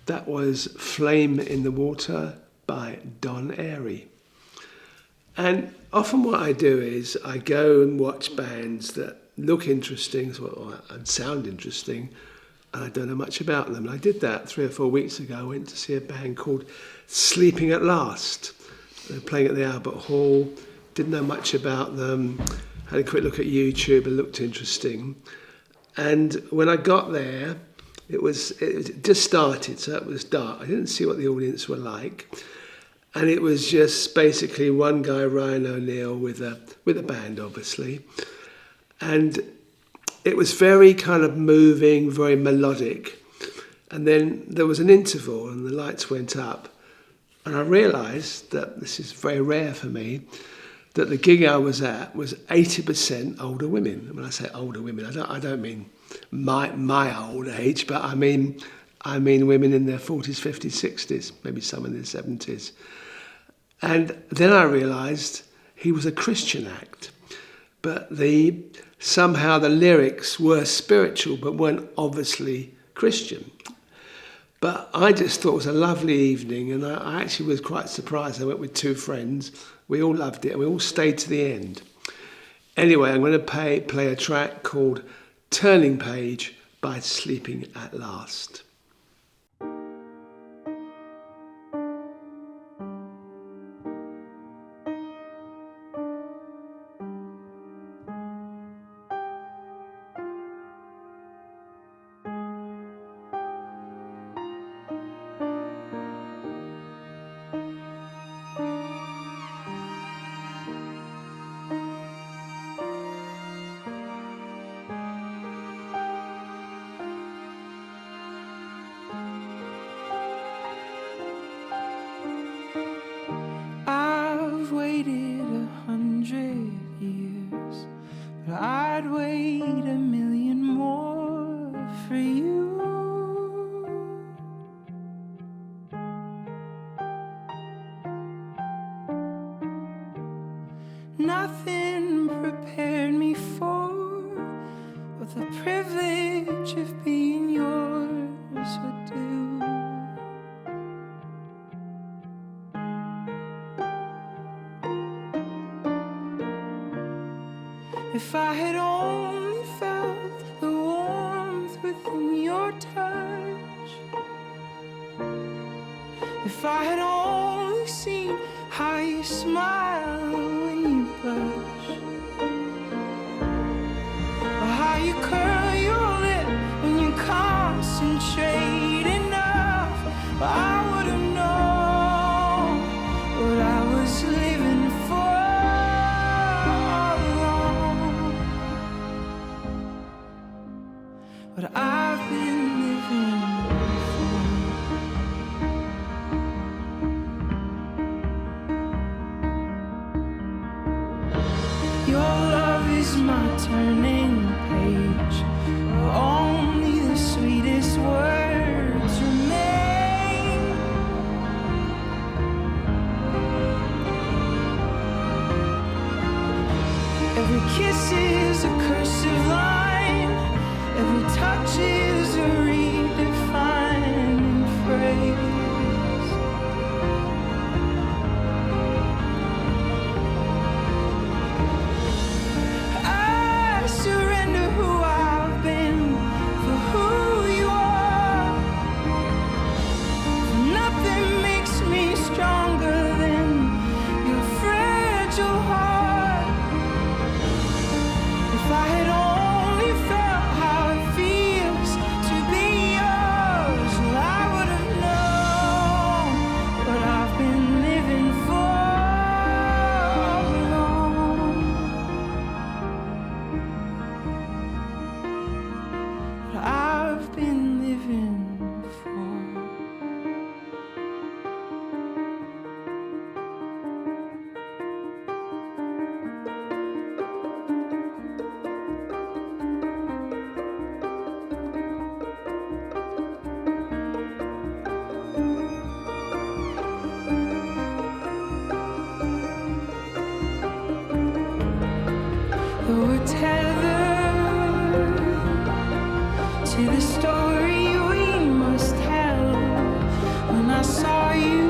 That was Flame in the Water by Don Airy. And often what I do is I go and watch bands that look interesting and sound interesting, and I don't know much about them. And I did that 3 or 4 weeks ago. I went to see a band called Sleeping at Last. They were playing at the Albert Hall. Didn't know much about them. Had a quick look at YouTube. It looked interesting. And when I got there, it just started, so it was dark. I didn't see what the audience were like. And it was just basically one guy, Ryan O'Neill, with a band, obviously. And it was very kind of moving, very melodic. And then there was an interval and the lights went up. And I realised that, this is very rare for me, that the gig I was at was 80% older women. When I say older women, I don't mean my old age, but I mean women in their 40s, 50s, 60s, maybe some in their 70s. And then I realised he was a Christian act, but somehow the lyrics were spiritual, but weren't obviously Christian. But I just thought it was a lovely evening, and I actually was quite surprised. I went with 2 friends. We all loved it, and we all stayed to the end. Anyway, I'm going to play a track called Turning Page by Sleeping at Last. I've waited 100 years, but I'd wait 1,000,000 more for you. Nothing prepared me for what the privilege of being yours would do. If I had only felt the warmth within your touch, if I had only seen how you smile when you blush, or how you curl your lip when you concentrate enough, I would have known what I was living for. What I've been living for. Your love is my turning page, where only the sweetest words remain. Every kiss is a cursive line, every touch is a redefining phrase. I surrender who I've been for who you are. For nothing makes me stronger than your fragile heart. If I had only felt how it feels to be yours, well, I would have known what I've been living for all along. What I've been living for. We're tethered to the story we must tell. I saw you.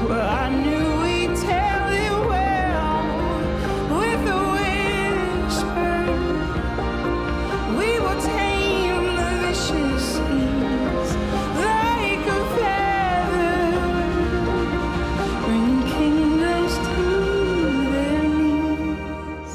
Well, I knew we'd tell it well with a whisper. We will tame the vicious seas like a feather, bringing kingdoms to their knees.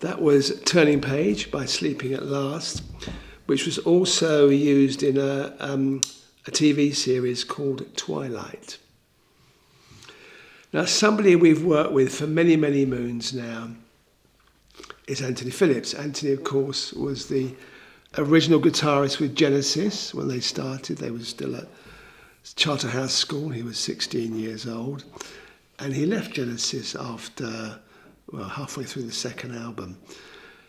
That was Turning Page by Sleeping at Last, which was also used in a TV series called Twilight. Now, somebody we've worked with for many, many moons now is Anthony Phillips. Anthony, of course, was the original guitarist with Genesis when they started. They were still at Charterhouse School. He was 16 years old. And he left Genesis after, well, halfway through the second album.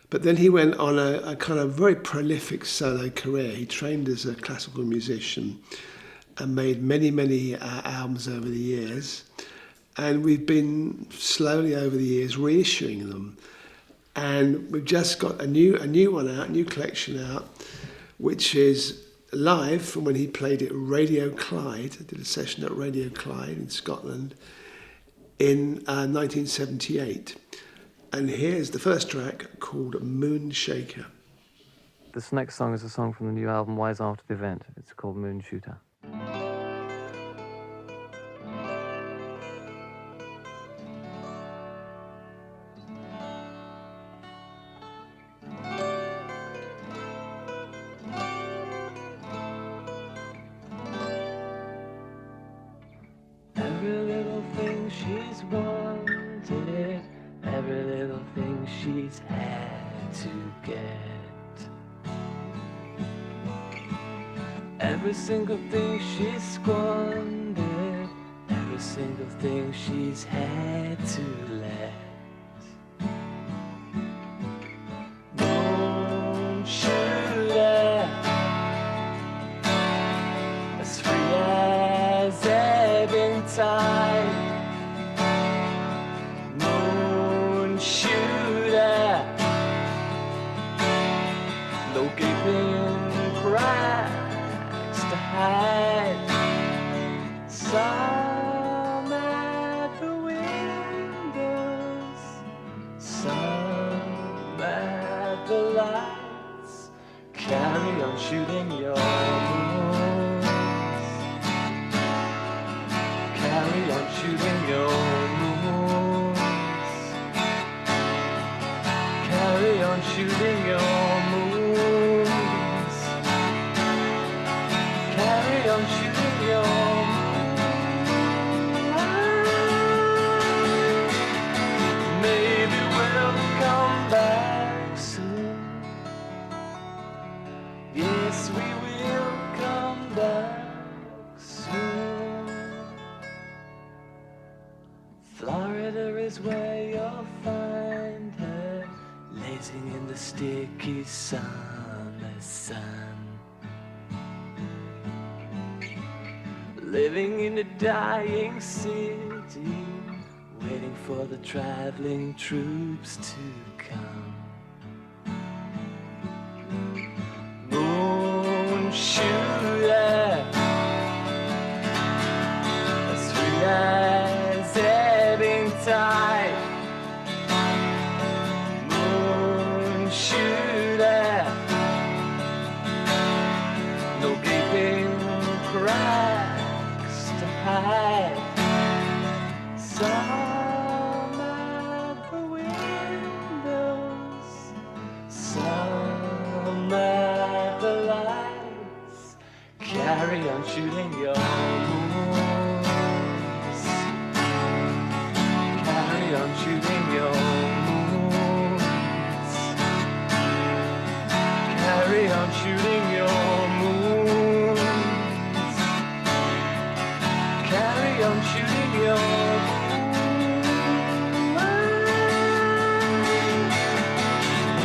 But then he went on a kind of very prolific solo career. He trained as a classical musician and made many, many albums over the years. And we've been slowly over the years reissuing them. And we've just got a new one out, a new collection out, which is live from when he played at Radio Clyde. I did a session at Radio Clyde in Scotland in 1978. And here's the first track called Moon Shaker. This next song is a song from the new album Wise After the Event. It's called Moon Shooter. Every little thing she's wanted, every little thing she's had to get, every single thing she's squandered, every single thing she's had to let. Moon shooter, as free as ebbing tide. Moon shooter, no gaping cracks to hide. Some at the windows, some at the lights. Carry on shooting your moons. Carry on shooting your moons. Carry on shooting your moons. Carry on shooting your moons. Maybe we'll come back soon. Yes, we will come back soon. Florida is where you'll find her, lazing in the sticky summer sun, living in a dying city, waiting for the traveling troops to come. Moon shooter, as free as ebbing tide. Moon shooter, no gaping cracks to hide. Some at the windows, some at the lights. Carry on shooting your moons. Carry on shooting your moons. Carry on shooting your moons. Carry on shooting your moons.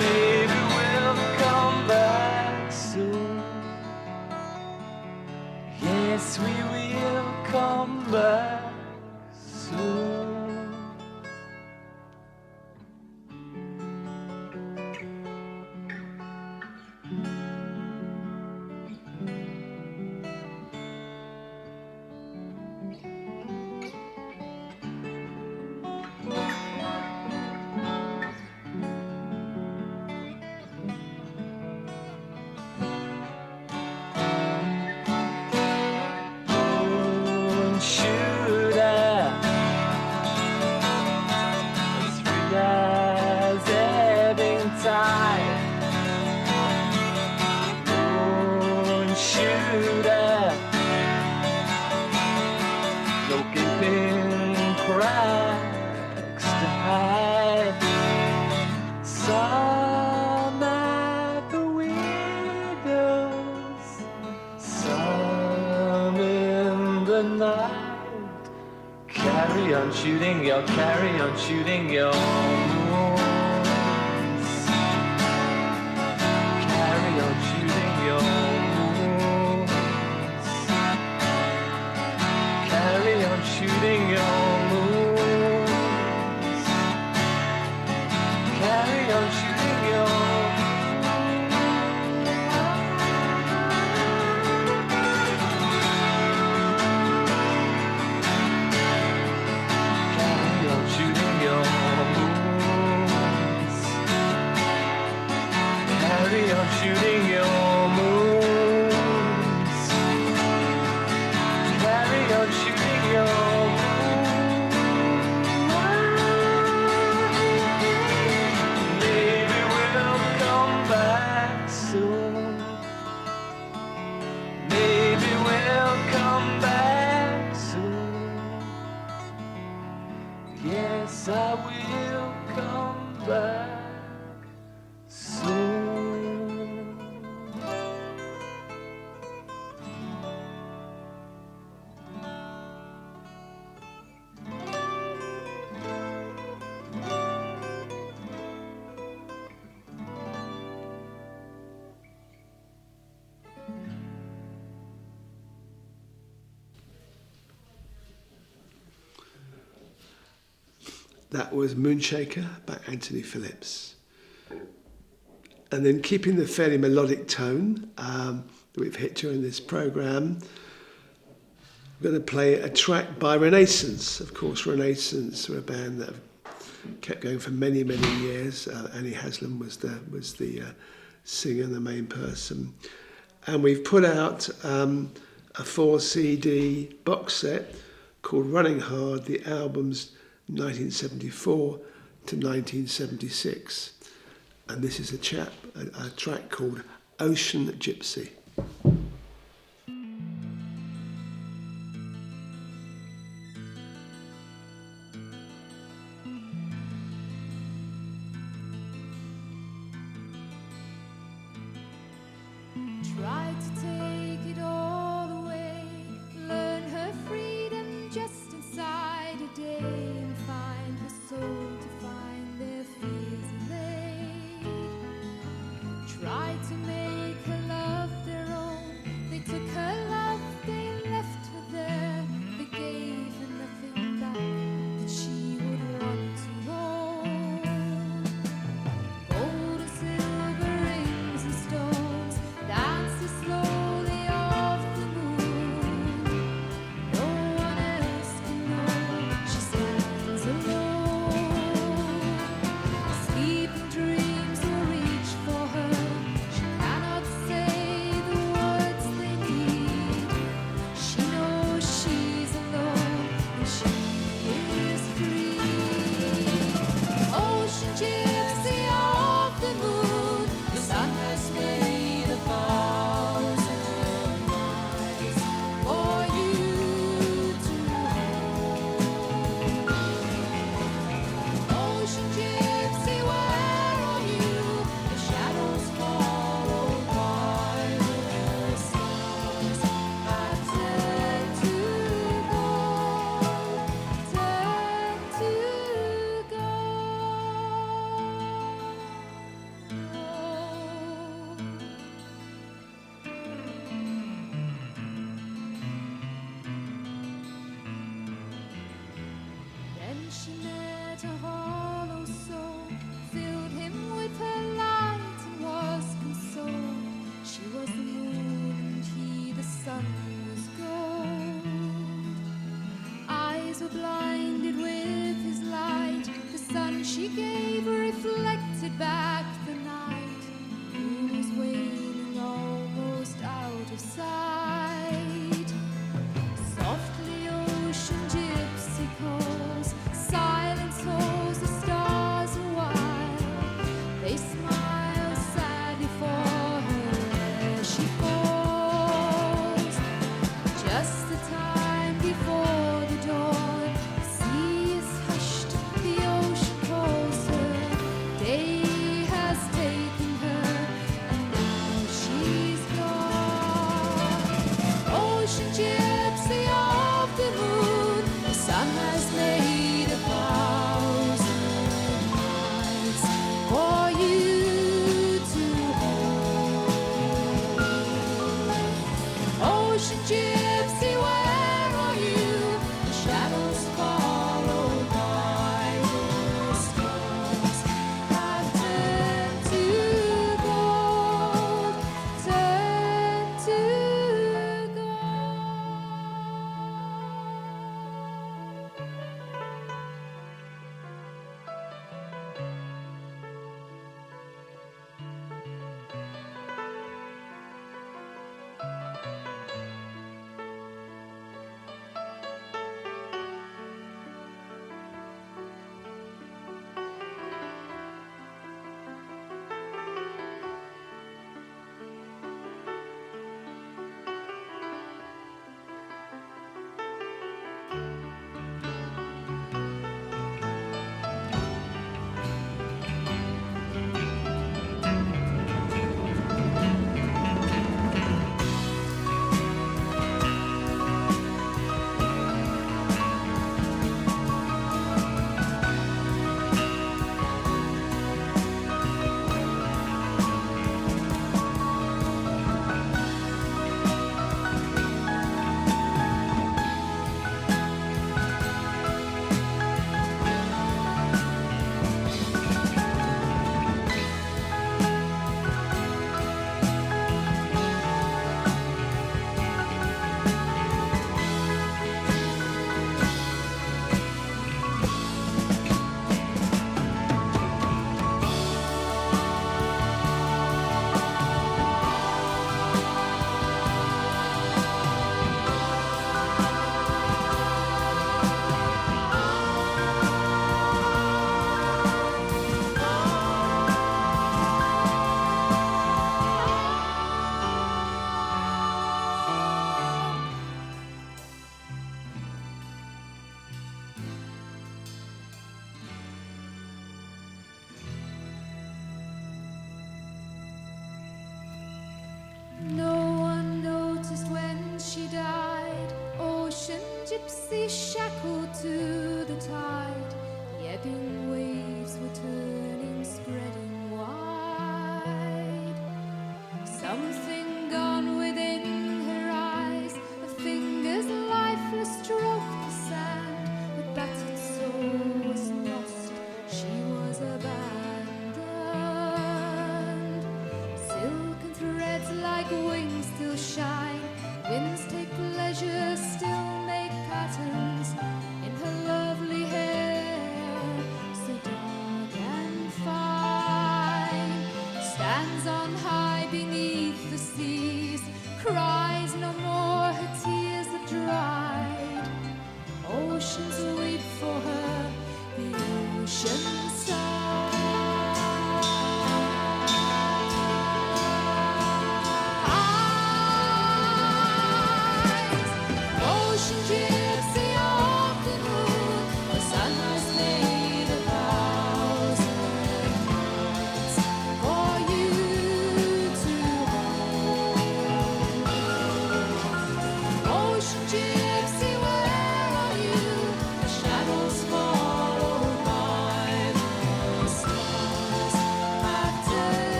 Maybe we'll come back soon. Yes, tide. Moon shooter, no gaping cracks to hide. Some at the windows, some in the night. Carry on shooting your moons. Carry on shooting your moons. Carry on shooting your moons. Carry on shooting your shooting your moons. Carry on shooting your moons. Maybe we'll come back soon. Maybe we'll come back soon. Yes, I will come back soon. That was Moonshaker by Anthony Phillips. And then keeping the fairly melodic tone that we've hit during this programme, I'm going to play a track by Renaissance. Of course, Renaissance were a band that have kept going for many, many years. Annie Haslam was the singer and the main person. And we've put out a 4 CD box set called Running Hard, the albums 1974 to 1976. And this is a track called Ocean Gypsy. Tried to take it all away, learn her freedom just inside a day, and find her soul to find their fears allayed. Tried to make her love their own, they took her love, they left her there, they gave her nothing back that she would want to own. Gold and silver rings and stones, dancing slowly off the moon. No one else can know she stands alone. Sleeping dreams will reach for her. She can't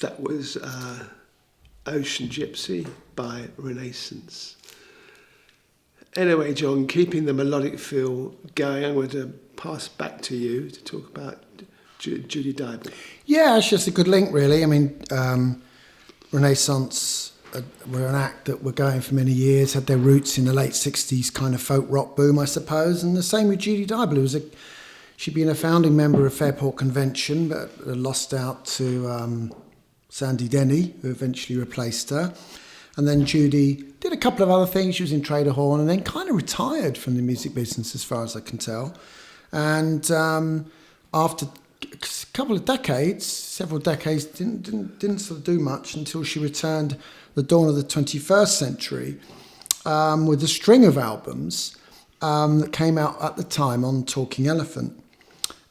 That was Ocean Gypsy by Renaissance. Anyway, John, keeping the melodic feel going, I'm going to pass back to you to talk about Judy Dyble. Yeah, it's just a good link, really. I mean, Renaissance were an act that were going for many years, had their roots in the late 60s kind of folk rock boom, I suppose. And the same with Judy Dyble. She'd been a founding member of Fairport Convention, but lost out to Sandy Denny, who eventually replaced her. And then Judy did a couple of other things. She was in Trader Horn and then kind of retired from the music business, as far as I can tell. And after a couple of decades, several decades, didn't sort of do much until she returned the dawn of the 21st century with a string of albums that came out at the time on Talking Elephant.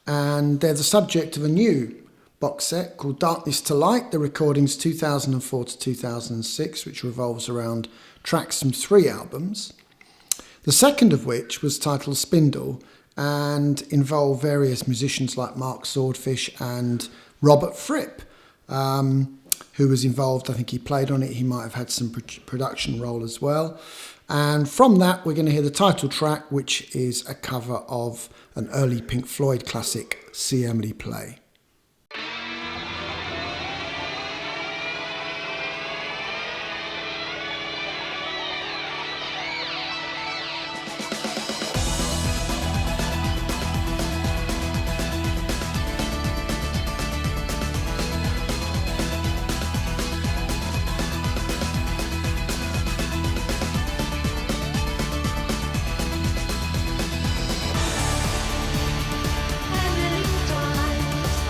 And they're the subject of a new box set called Darkness to Light, the recordings 2004 to 2006, which revolves around tracks from 3 albums. The second of which was titled Spindle and involved various musicians like Mark Swordfish and Robert Fripp, who was involved. I think he played on it. He might have had some production role as well. And from that, we're going to hear the title track, which is a cover of an early Pink Floyd classic, See Emily Play. Emily died.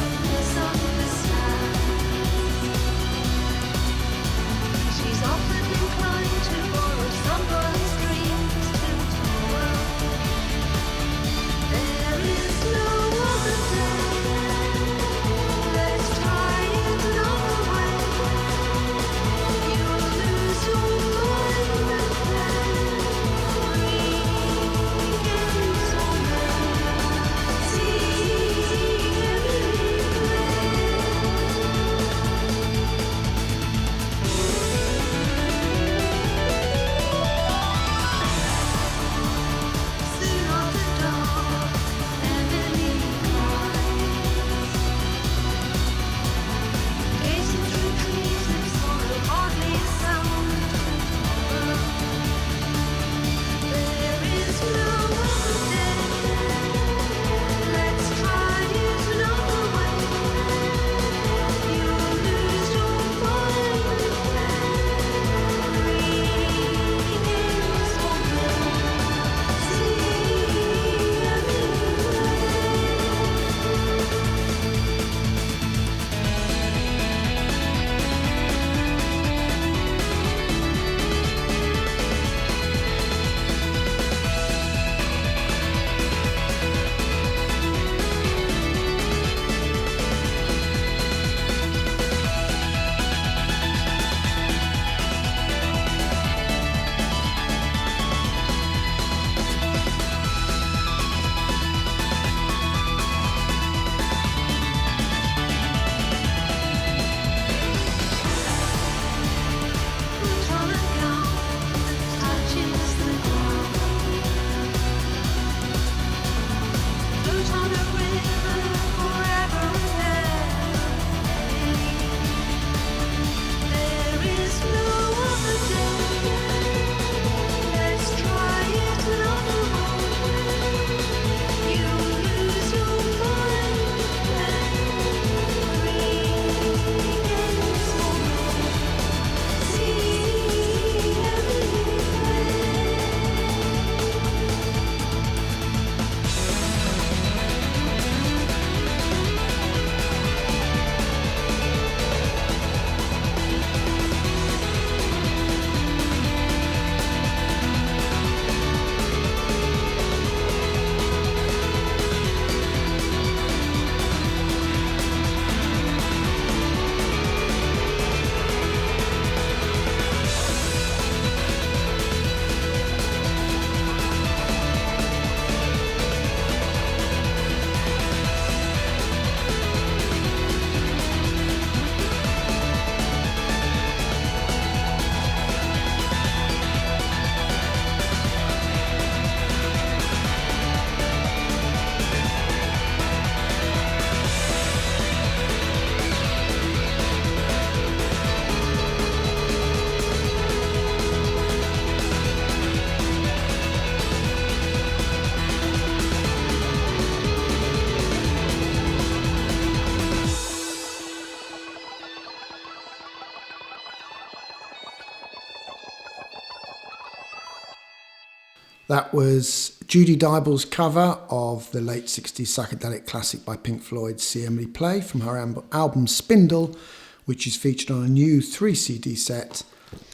That was Judy Dyble's cover of the late 60s psychedelic classic by Pink Floyd's See Emily Play from her album Spindle, which is featured on a new 3 CD set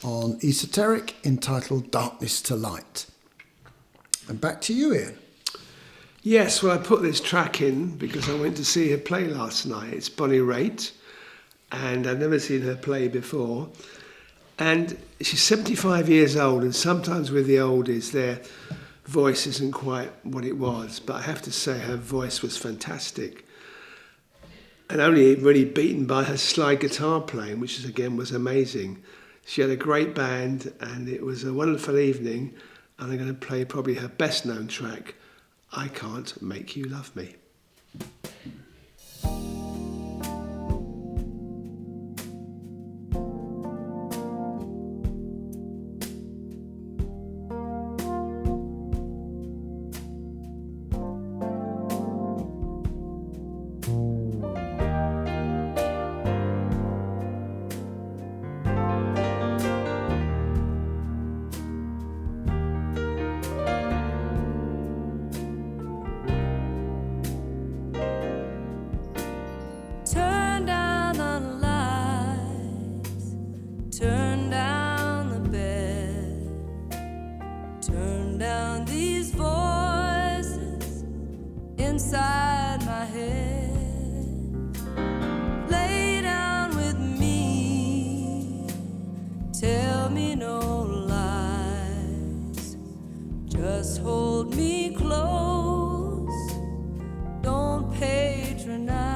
on Esoteric entitled Darkness to Light. And back to you, Ian. Yes, well, I put this track in because I went to see her play last night. It's Bonnie Raitt, and I've never seen her play before. And she's 75 years old, and sometimes with the oldies, their voice isn't quite what it was. But I have to say her voice was fantastic. And only really beaten by her slide guitar playing, which again was amazing. She had a great band, and it was a wonderful evening. And I'm going to play probably her best known track, I Can't Make You Love Me. Turn down the lights, turn down the bed, turn down these voices inside my head. Lay down with me, tell me no lies, just hold me close, don't patronize.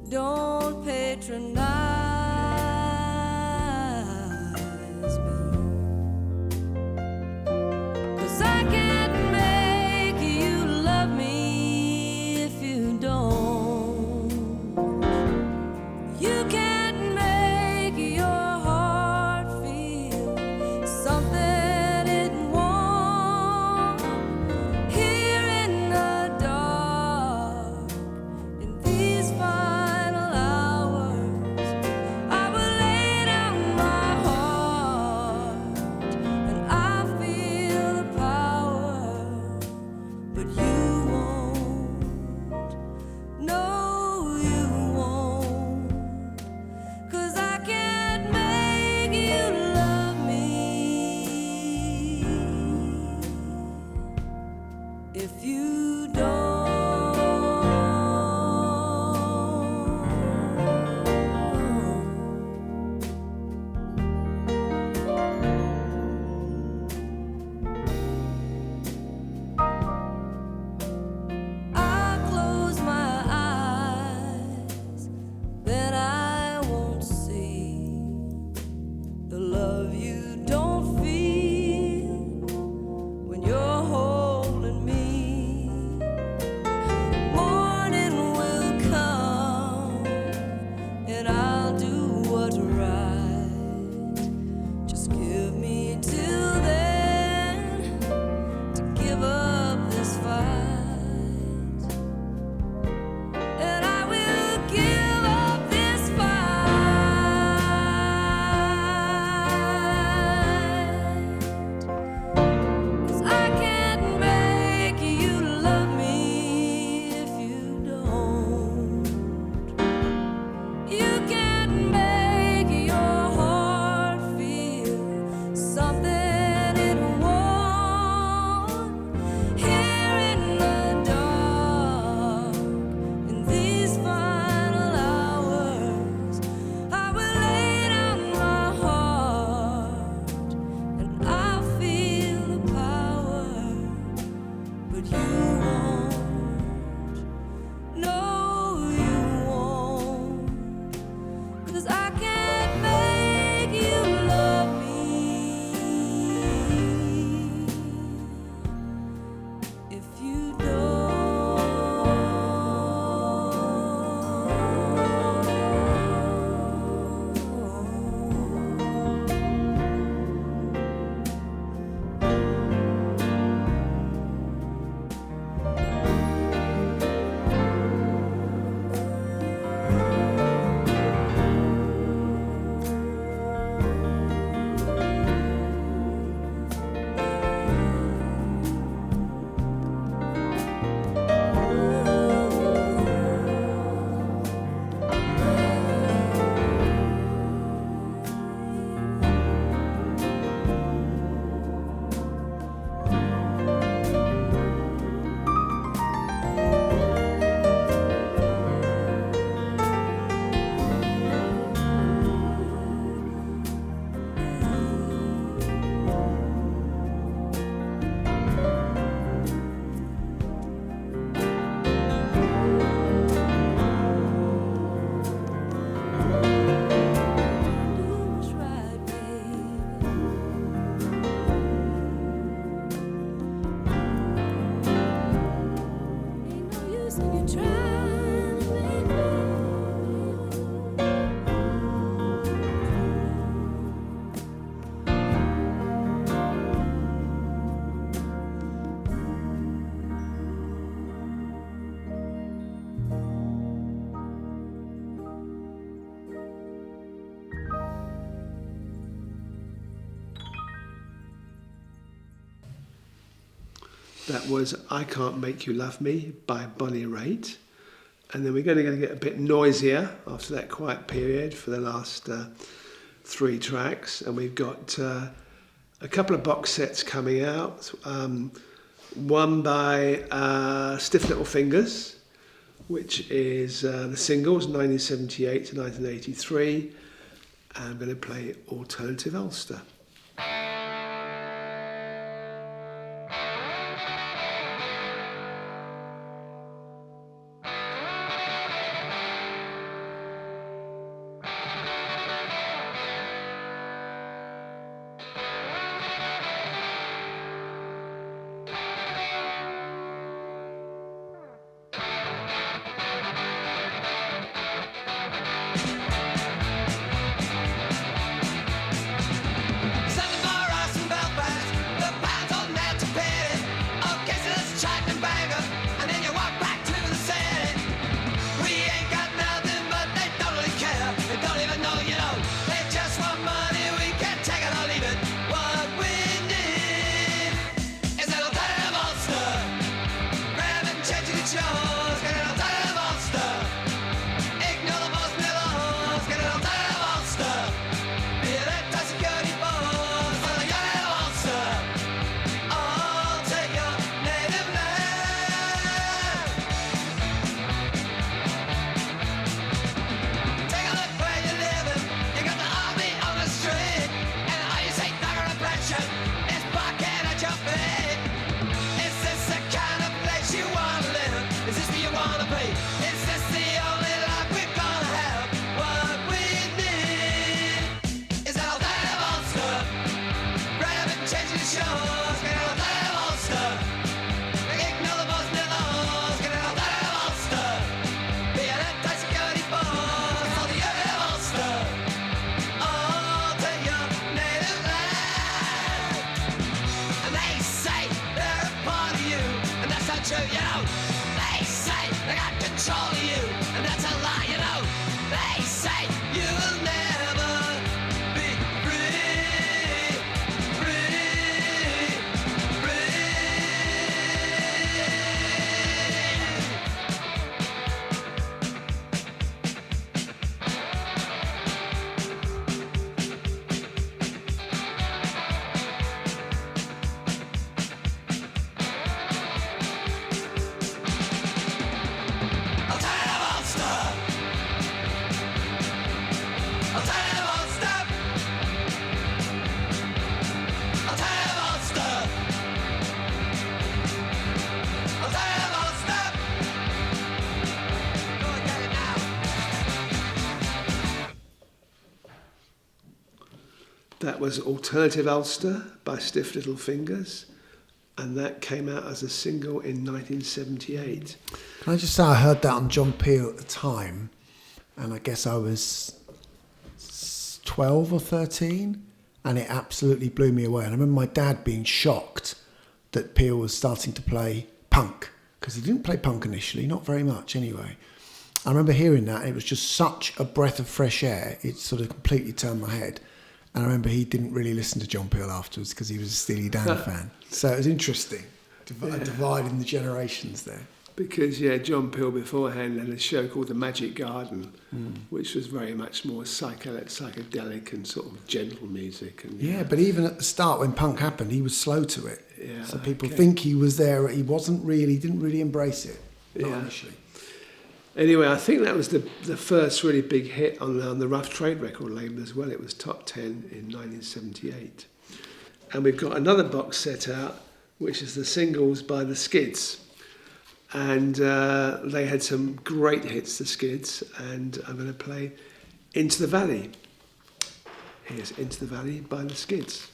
Don't patronize me, 'cause I can't make you love me if you don't. You can't make your heart feel something it won't. Here in the dark, in these final hours, I will lay down my heart, and I feel the power, but you won't. No, you won't, 'cause I can't make you love me if you don't. I close my eyes, then I won't see the love you don't feel when you're holding me. That was I Can't Make You Love Me by Bonnie Raitt. And then we're going to get a bit noisier after that quiet period for the last 3 tracks. And we've got a couple of box sets coming out. One by Stiff Little Fingers, which is the singles 1978 to 1983. And I'm going to play Alternative Ulster. That was Alternative Ulster by Stiff Little Fingers, and that came out as a single in 1978. Can I just say I heard that on John Peel at the time, and I guess I was 12 or 13, and it absolutely blew me away. And I remember my dad being shocked that Peel was starting to play punk, because he didn't play punk initially, not very much anyway. I remember hearing that, and it was just such a breath of fresh air, it sort of completely turned my head. And I remember he didn't really listen to John Peel afterwards because he was a Steely Dan fan. So it was interesting, dividing the generations there. Because, John Peel beforehand had a show called The Magic Garden, which was very much more psychedelic and sort of gentle music. And, but even at the start when punk happened, he was slow to it. Yeah, so people think he was there. He wasn't really, didn't really embrace it, not initially. Anyway, I think that was the first really big hit on the Rough Trade record label as well. It was top 10 in 1978. And we've got another box set out, which is the singles by the Skids. And they had some great hits, the Skids, and I'm going to play Into the Valley. Here's Into the Valley by the Skids.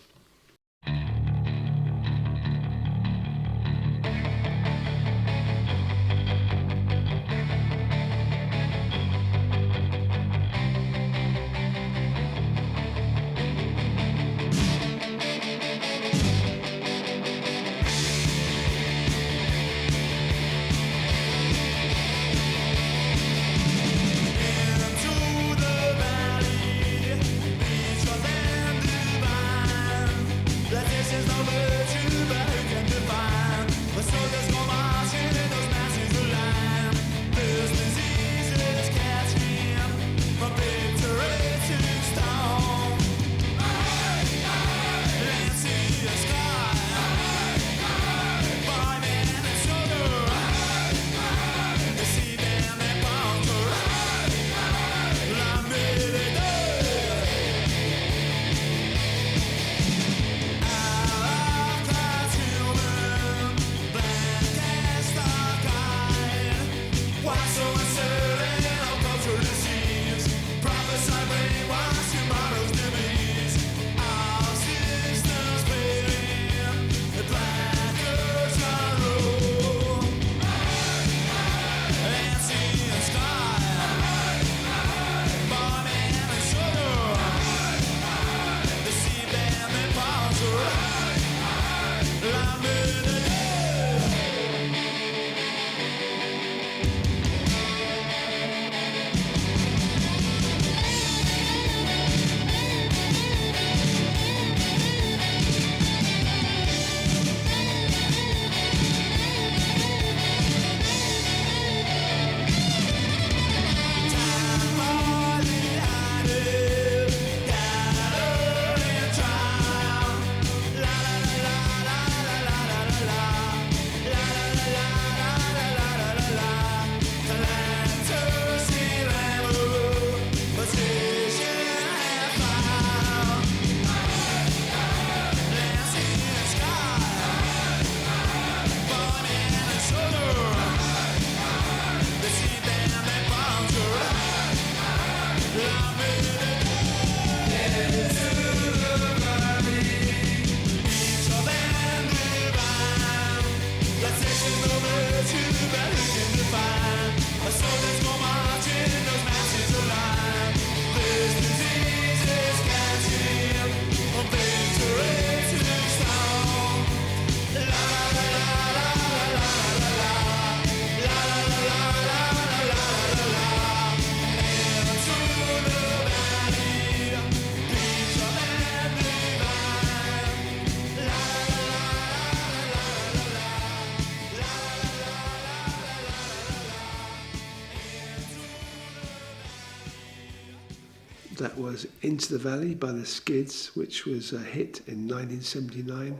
That was Into the Valley by the Skids, which was a hit in 1979,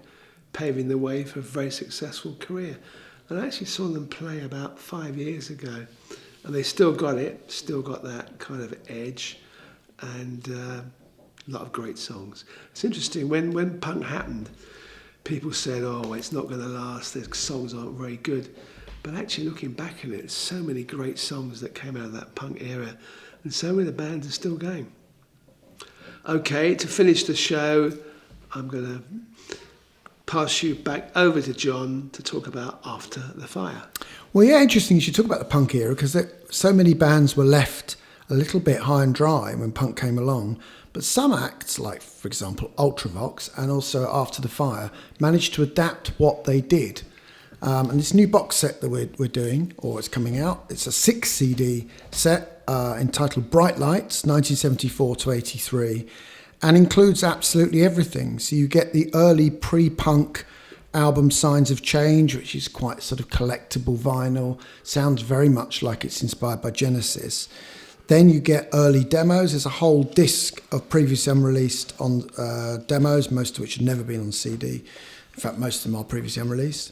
paving the way for a very successful career. And I actually saw them play about 5 years ago, and they still got that kind of edge, and a lot of great songs. It's interesting, when punk happened, people said, oh, it's not going to last, the songs aren't very good. But actually looking back at it, so many great songs that came out of that punk era, and so many of the bands are still going. Okay, to finish the show, I'm going to pass you back over to John to talk about After the Fire. Well, yeah, interesting you should talk about the punk era, because so many bands were left a little bit high and dry when punk came along. But some acts, like, for example, Ultravox and also After the Fire, managed to adapt what they did. And this new box set that we're doing, or it's coming out, it's a 6 CD set entitled Bright Lights, 1974 to 83, and includes absolutely everything. So you get the early pre-punk album Signs of Change, which is quite sort of collectible vinyl, sounds very much like it's inspired by Genesis. Then you get early demos. There's a whole disc of previously unreleased on demos, most of which had never been on CD. In fact, most of them are previously unreleased.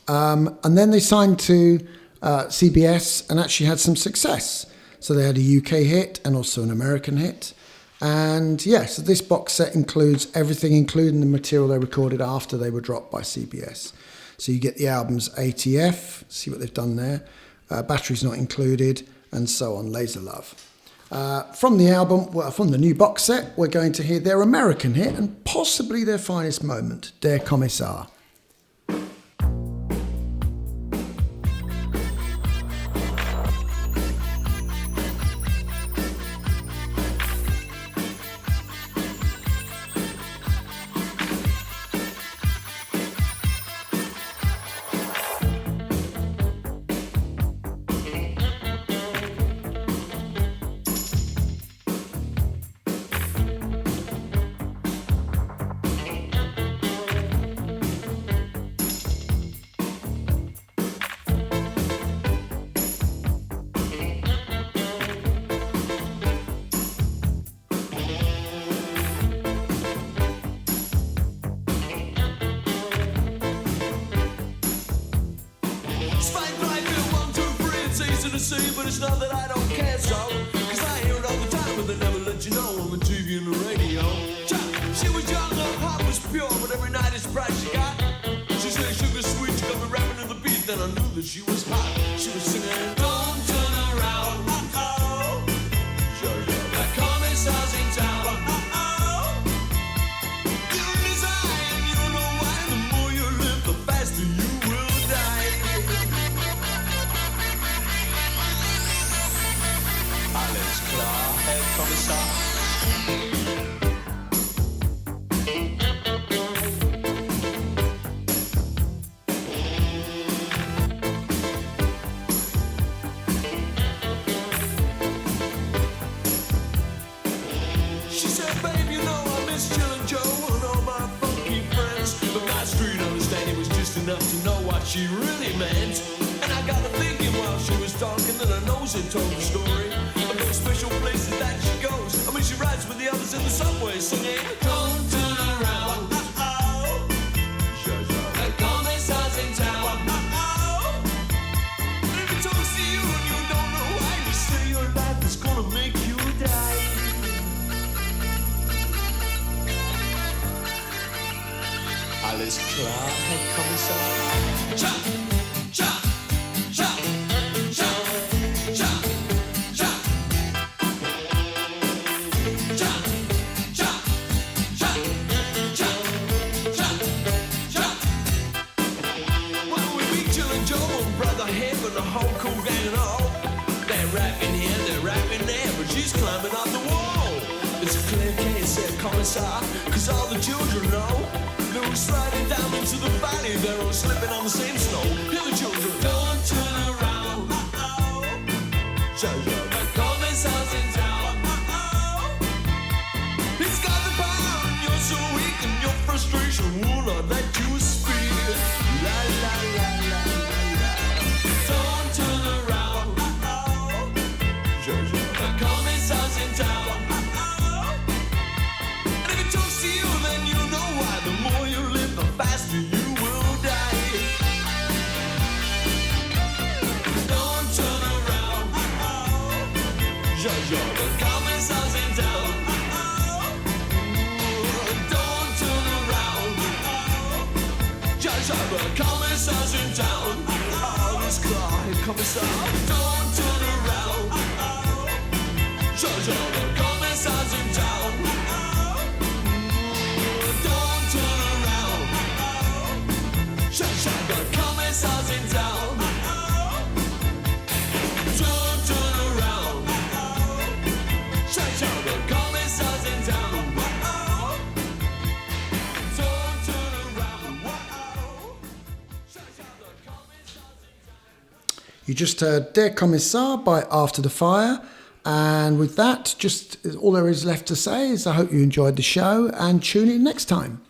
And then they signed to CBS and actually had some success. So they had a UK hit and also an American hit. And yeah, so this box set includes everything, including the material they recorded after they were dropped by CBS. So you get the albums ATF, see what they've done there, Batteries Not Included, and so on, Laser Love. From the album, well, from the new box set, we're going to hear their American hit and possibly their finest moment, Der Kommissar. But it's not that I don't care so, cause I hear it all the time, but they never let you know on the TV and the radio. She was young, her heart was pure, but every night it's bright she got. She said sugar sweet, she got me rapping to the beat, then I knew that she was hot. She was singing, don't turn around, uh-oh. That commissar's in town, uh-oh. You desire, and you know why, the more you live, the faster you will die. Alles klar, Herr Kommissar. She said, babe, you know I miss Jill and Joe and all my funky friends. But my street understanding was just enough to know what she really meant. And I got to thinking while she was talking that her nose had told the story. Special places that she goes. I mean, she rides with the others in the subway singing, don't turn around, uh-oh. The commissar's in town, uh-oh. And if he talks to you and you don't know why, you say your life is gonna make you die. Alles klar, Herr Kommissar. Cha, cha, cha, cha, cha. The whole cool gang and all. They're rapping here, they're rapping there, but she's climbing up the wall. It's a clear case, said Commissar, cause all the children know they were sliding down into the valley, they're all slipping on the same snow. Hear the children, don't turn around, uh-oh. The Commissar's in town, uh-oh. He's got the power and you're so weak and your frustration will not let you speak. La la la la. Don't turn around, uh-oh. The Commissar's in town, uh-oh. Jojo, the commissar's in town. Don't turn around. Jojo, the commissar's in town. Oh, this guy, commissar. Don't turn around. Jojo, the commissar's in town. Don't turn around. Jojo, the commissar's in town. Don't turn around. Jojo, the commissar's in town. Don't turn around. You just heard Der Kommissar by After the Fire. And with that, just all there is left to say is I hope you enjoyed the show and tune in next time.